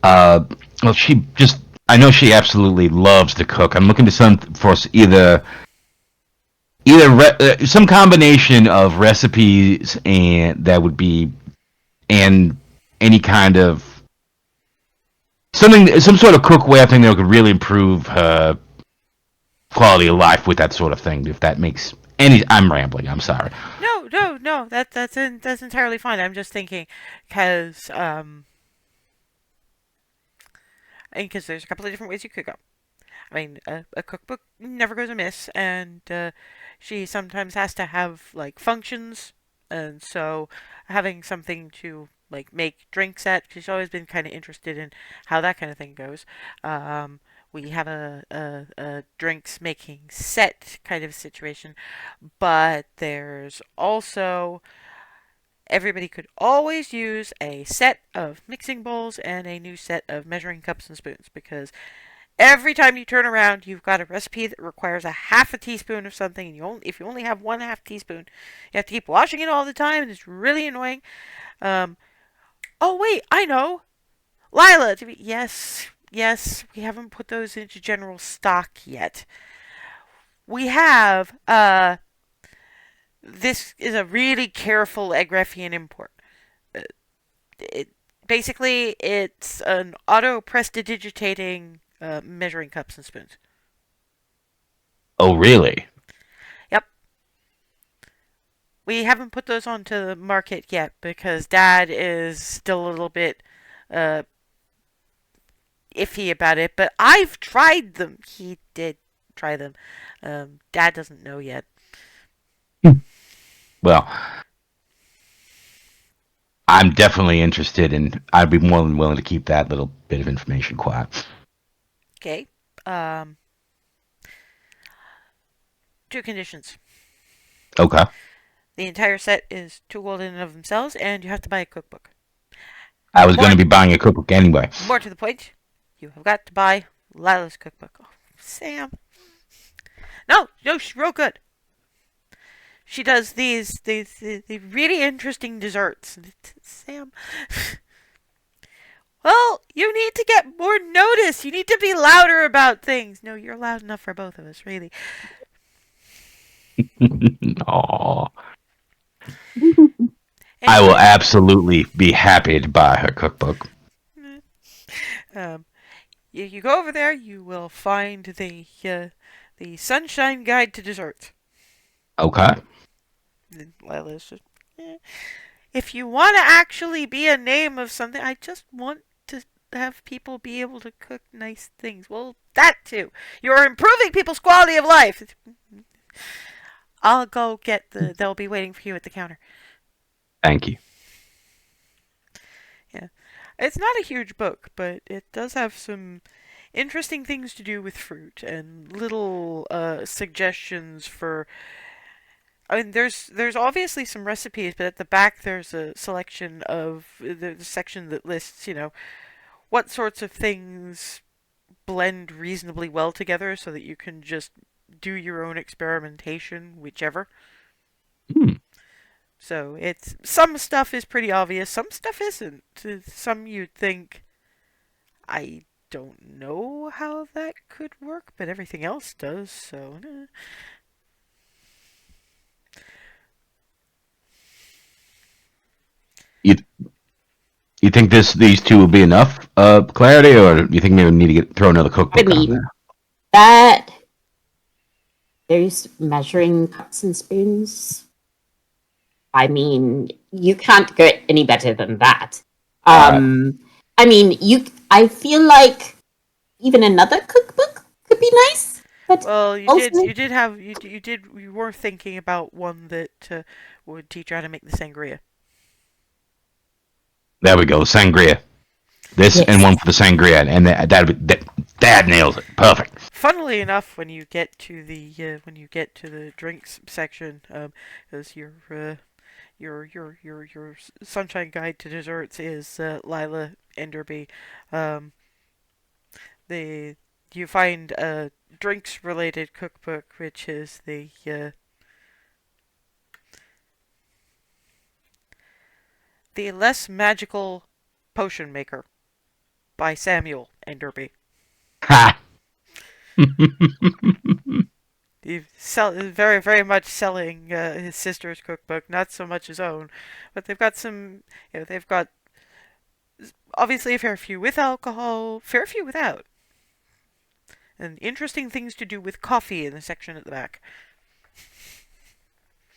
Well, she just. I know she absolutely loves to cook. I'm looking to for some combination of recipes and that would be and any kind of some sort of cookware thing that could really improve her quality of life with that sort of thing. If that makes any, I'm rambling. I'm sorry. No. That's entirely fine. I'm just thinking because there's a couple of different ways you could go. I mean, a cookbook never goes amiss, and she sometimes has to have like functions, and so having something to like make drinks at. She's always been kind of interested in how that kind of thing goes. We have a drinks making set kind of situation, but there's also everybody could always use a set of mixing bowls and a new set of measuring cups and spoons because every time you turn around, you've got a recipe that requires a half a teaspoon of something, and if you only have one half teaspoon, you have to keep washing it all the time, and it's really annoying. Um, oh wait, I know, Lila. Yes, we haven't put those into general stock yet. We have this is a really careful Egreffian import. Uh, It basically it's an auto prestidigitating measuring cups and spoons. Oh, really? Yep. We haven't put those onto the market yet because Dad is still a little bit uh, iffy about it. But I've tried them. He did try them. Dad doesn't know yet. Well, I'm definitely interested, and I'd be more than willing to keep that little bit of information quiet. Okay. Two conditions. Okay. The entire set is two gold in and of themselves, and you have to buy a cookbook. I was More, going to be buying a cookbook anyway. more to the point, you have got to buy Lila's cookbook. Oh, Sam. No, she's real good. She does these really interesting desserts. Sam. Well, you need to get more notice. You need to be louder about things. No, you're loud enough for both of us, really. Aw. I will Anyway, absolutely be happy to buy her cookbook. um, you go over there, you will find the Sunshine Guide to Desserts. Okay. And Lila's just, eh. If you want to actually be a name of something, I just want to have people be able to cook nice things. Well, that too. You're improving people's quality of life. I'll go get they'll be waiting for you at the counter. Thank you. Yeah. It's not a huge book, but it does have some interesting things to do with fruit and little suggestions for. I mean, there's obviously some recipes, but at the back there's a selection of the section that lists, what sorts of things blend reasonably well together, so that you can just do your own experimentation, whichever. Hmm. So it's some stuff is pretty obvious, some stuff isn't. Some you'd think I don't know how that could work, but everything else does. So. You you think these two will be enough clarity, or do you think maybe we need to throw another I cookbook on mean, there? that there's measuring cups and spoons. I mean, you can't get any better than that. Alright. I mean, I feel like even another cookbook could be nice, but Well, also, you were thinking about one that would teach you how to make the sangria. There we go. Sangria. This and Yes. one for the sangria, and that nails it. Perfect. Funnily enough, when you get to the drinks section, as your sunshine guide to desserts is Lila Enderby. Um, the you find a drinks related cookbook, which is the less magical potion maker by Samuel Enderby. Ha! He's very, very much selling his sister's cookbook, not so much his own. But they've got they've got obviously a fair few with alcohol, fair few without, and interesting things to do with coffee in the section at the back.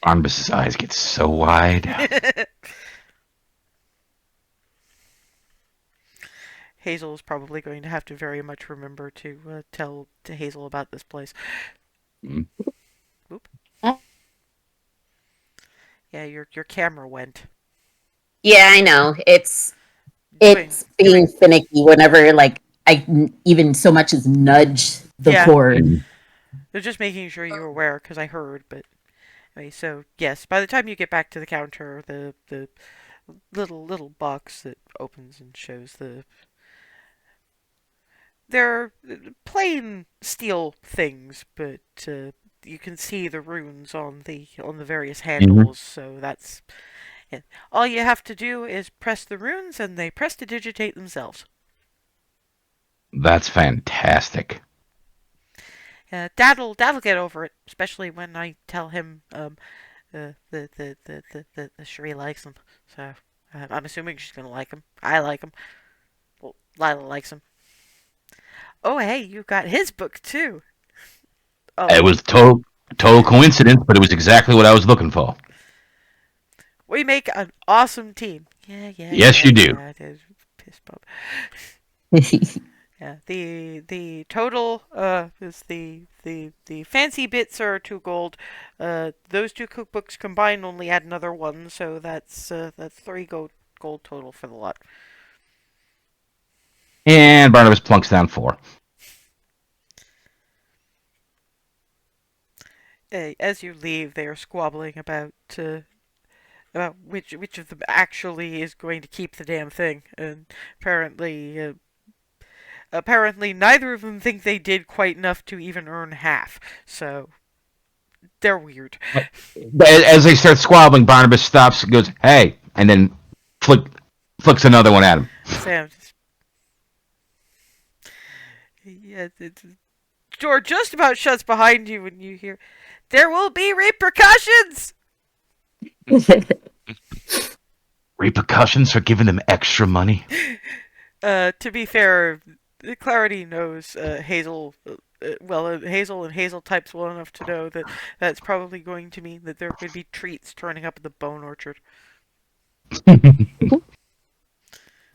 Barnabas's eyes get so wide. Hazel is probably going to have to very much remember to tell to Hazel about this place. Mm. Oop. Yeah, your camera went. Yeah, I know. It's Doing, being finicky whenever like even so much as nudge the Yeah. cord. They're just making sure you're aware because I heard. But anyway, so yes, by the time you get back to the counter, the little box that opens and shows they're plain steel things, but you can see the runes on the various handles. So that's yeah. All you have to do is press the runes, and they prestidigitate themselves. That's fantastic. Dad'll get over it, especially when I tell him the Cherie likes him. So I'm assuming she's gonna like him. I like him. Well, Lila likes him. Oh, hey, you got his book too. Oh, It was total coincidence, but it was exactly what I was looking for. we make an awesome team. Yeah, Yes, you do. yeah. Piss bub. Yeah, the total is the fancy bits are 2 gold. Those 2 cookbooks combined only add another 1, so that's 3 gold total for the lot. And Barnabas plunks down 4. As you leave, they are squabbling about which of them actually is going to keep the damn thing, and apparently neither of them think they did quite enough to even earn half. So they're weird. As they start squabbling, Barnabas stops and goes, "Hey," and then flicks another one at him. Sam just yeah, the door just about shuts behind you when you hear, "There will be repercussions." Repercussions for giving them extra money? To be fair, Clarity knows Hazel. Hazel and Hazel types well enough to know that that's probably going to mean that there could be treats turning up at the Bone Orchard.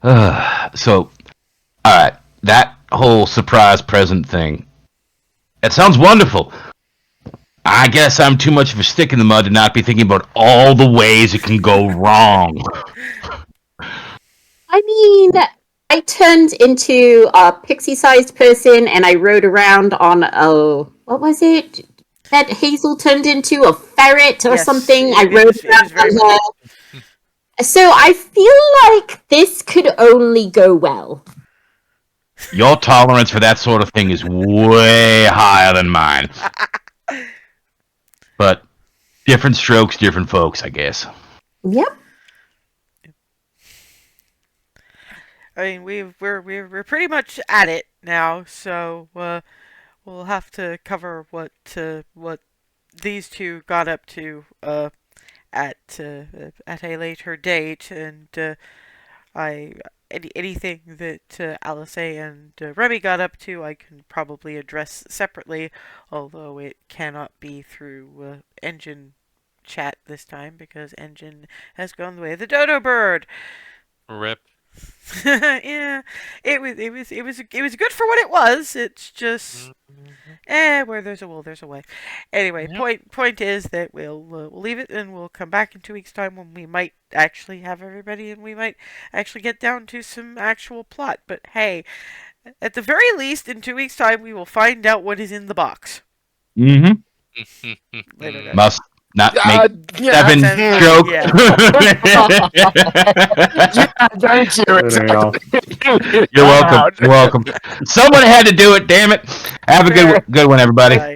So, alright, that whole surprise present thing, it sounds wonderful. I guess I'm too much of a stick in the mud to not be thinking about all the ways it can go wrong. I mean, I turned into a pixie-sized person, and I rode around on a what was it that Hazel turned into, a ferret or Yes, something? it- I it rode was- it was very around on her. So I feel like this could only go well. Your tolerance for that sort of thing is way higher than mine. But different strokes, different folks, I guess. Yep. I mean, we're pretty much at it now, so we'll have to cover what these two got up to at a later date, and anything that Alice and Remy got up to, I can probably address separately, although it cannot be through engine chat this time because engine has gone the way of the dodo bird. Rip. Yeah, it was good for what it was. It's just where there's a will, there's a way. Anyway, Yep. point is that we'll leave it and we'll come back in 2 weeks' time when we might actually have everybody and we might actually get down to some actual plot. But hey, at the very least, in 2 weeks' time, we will find out what is in the box. Mm-hmm. Later, guys. Must not Yeah, make yeah, 7 yeah. joke. yeah, thank you. There you go. Exactly. You're I'm welcome. out. You're welcome. Someone had to do it. Damn it. Have a Fair. good one, everybody. Bye.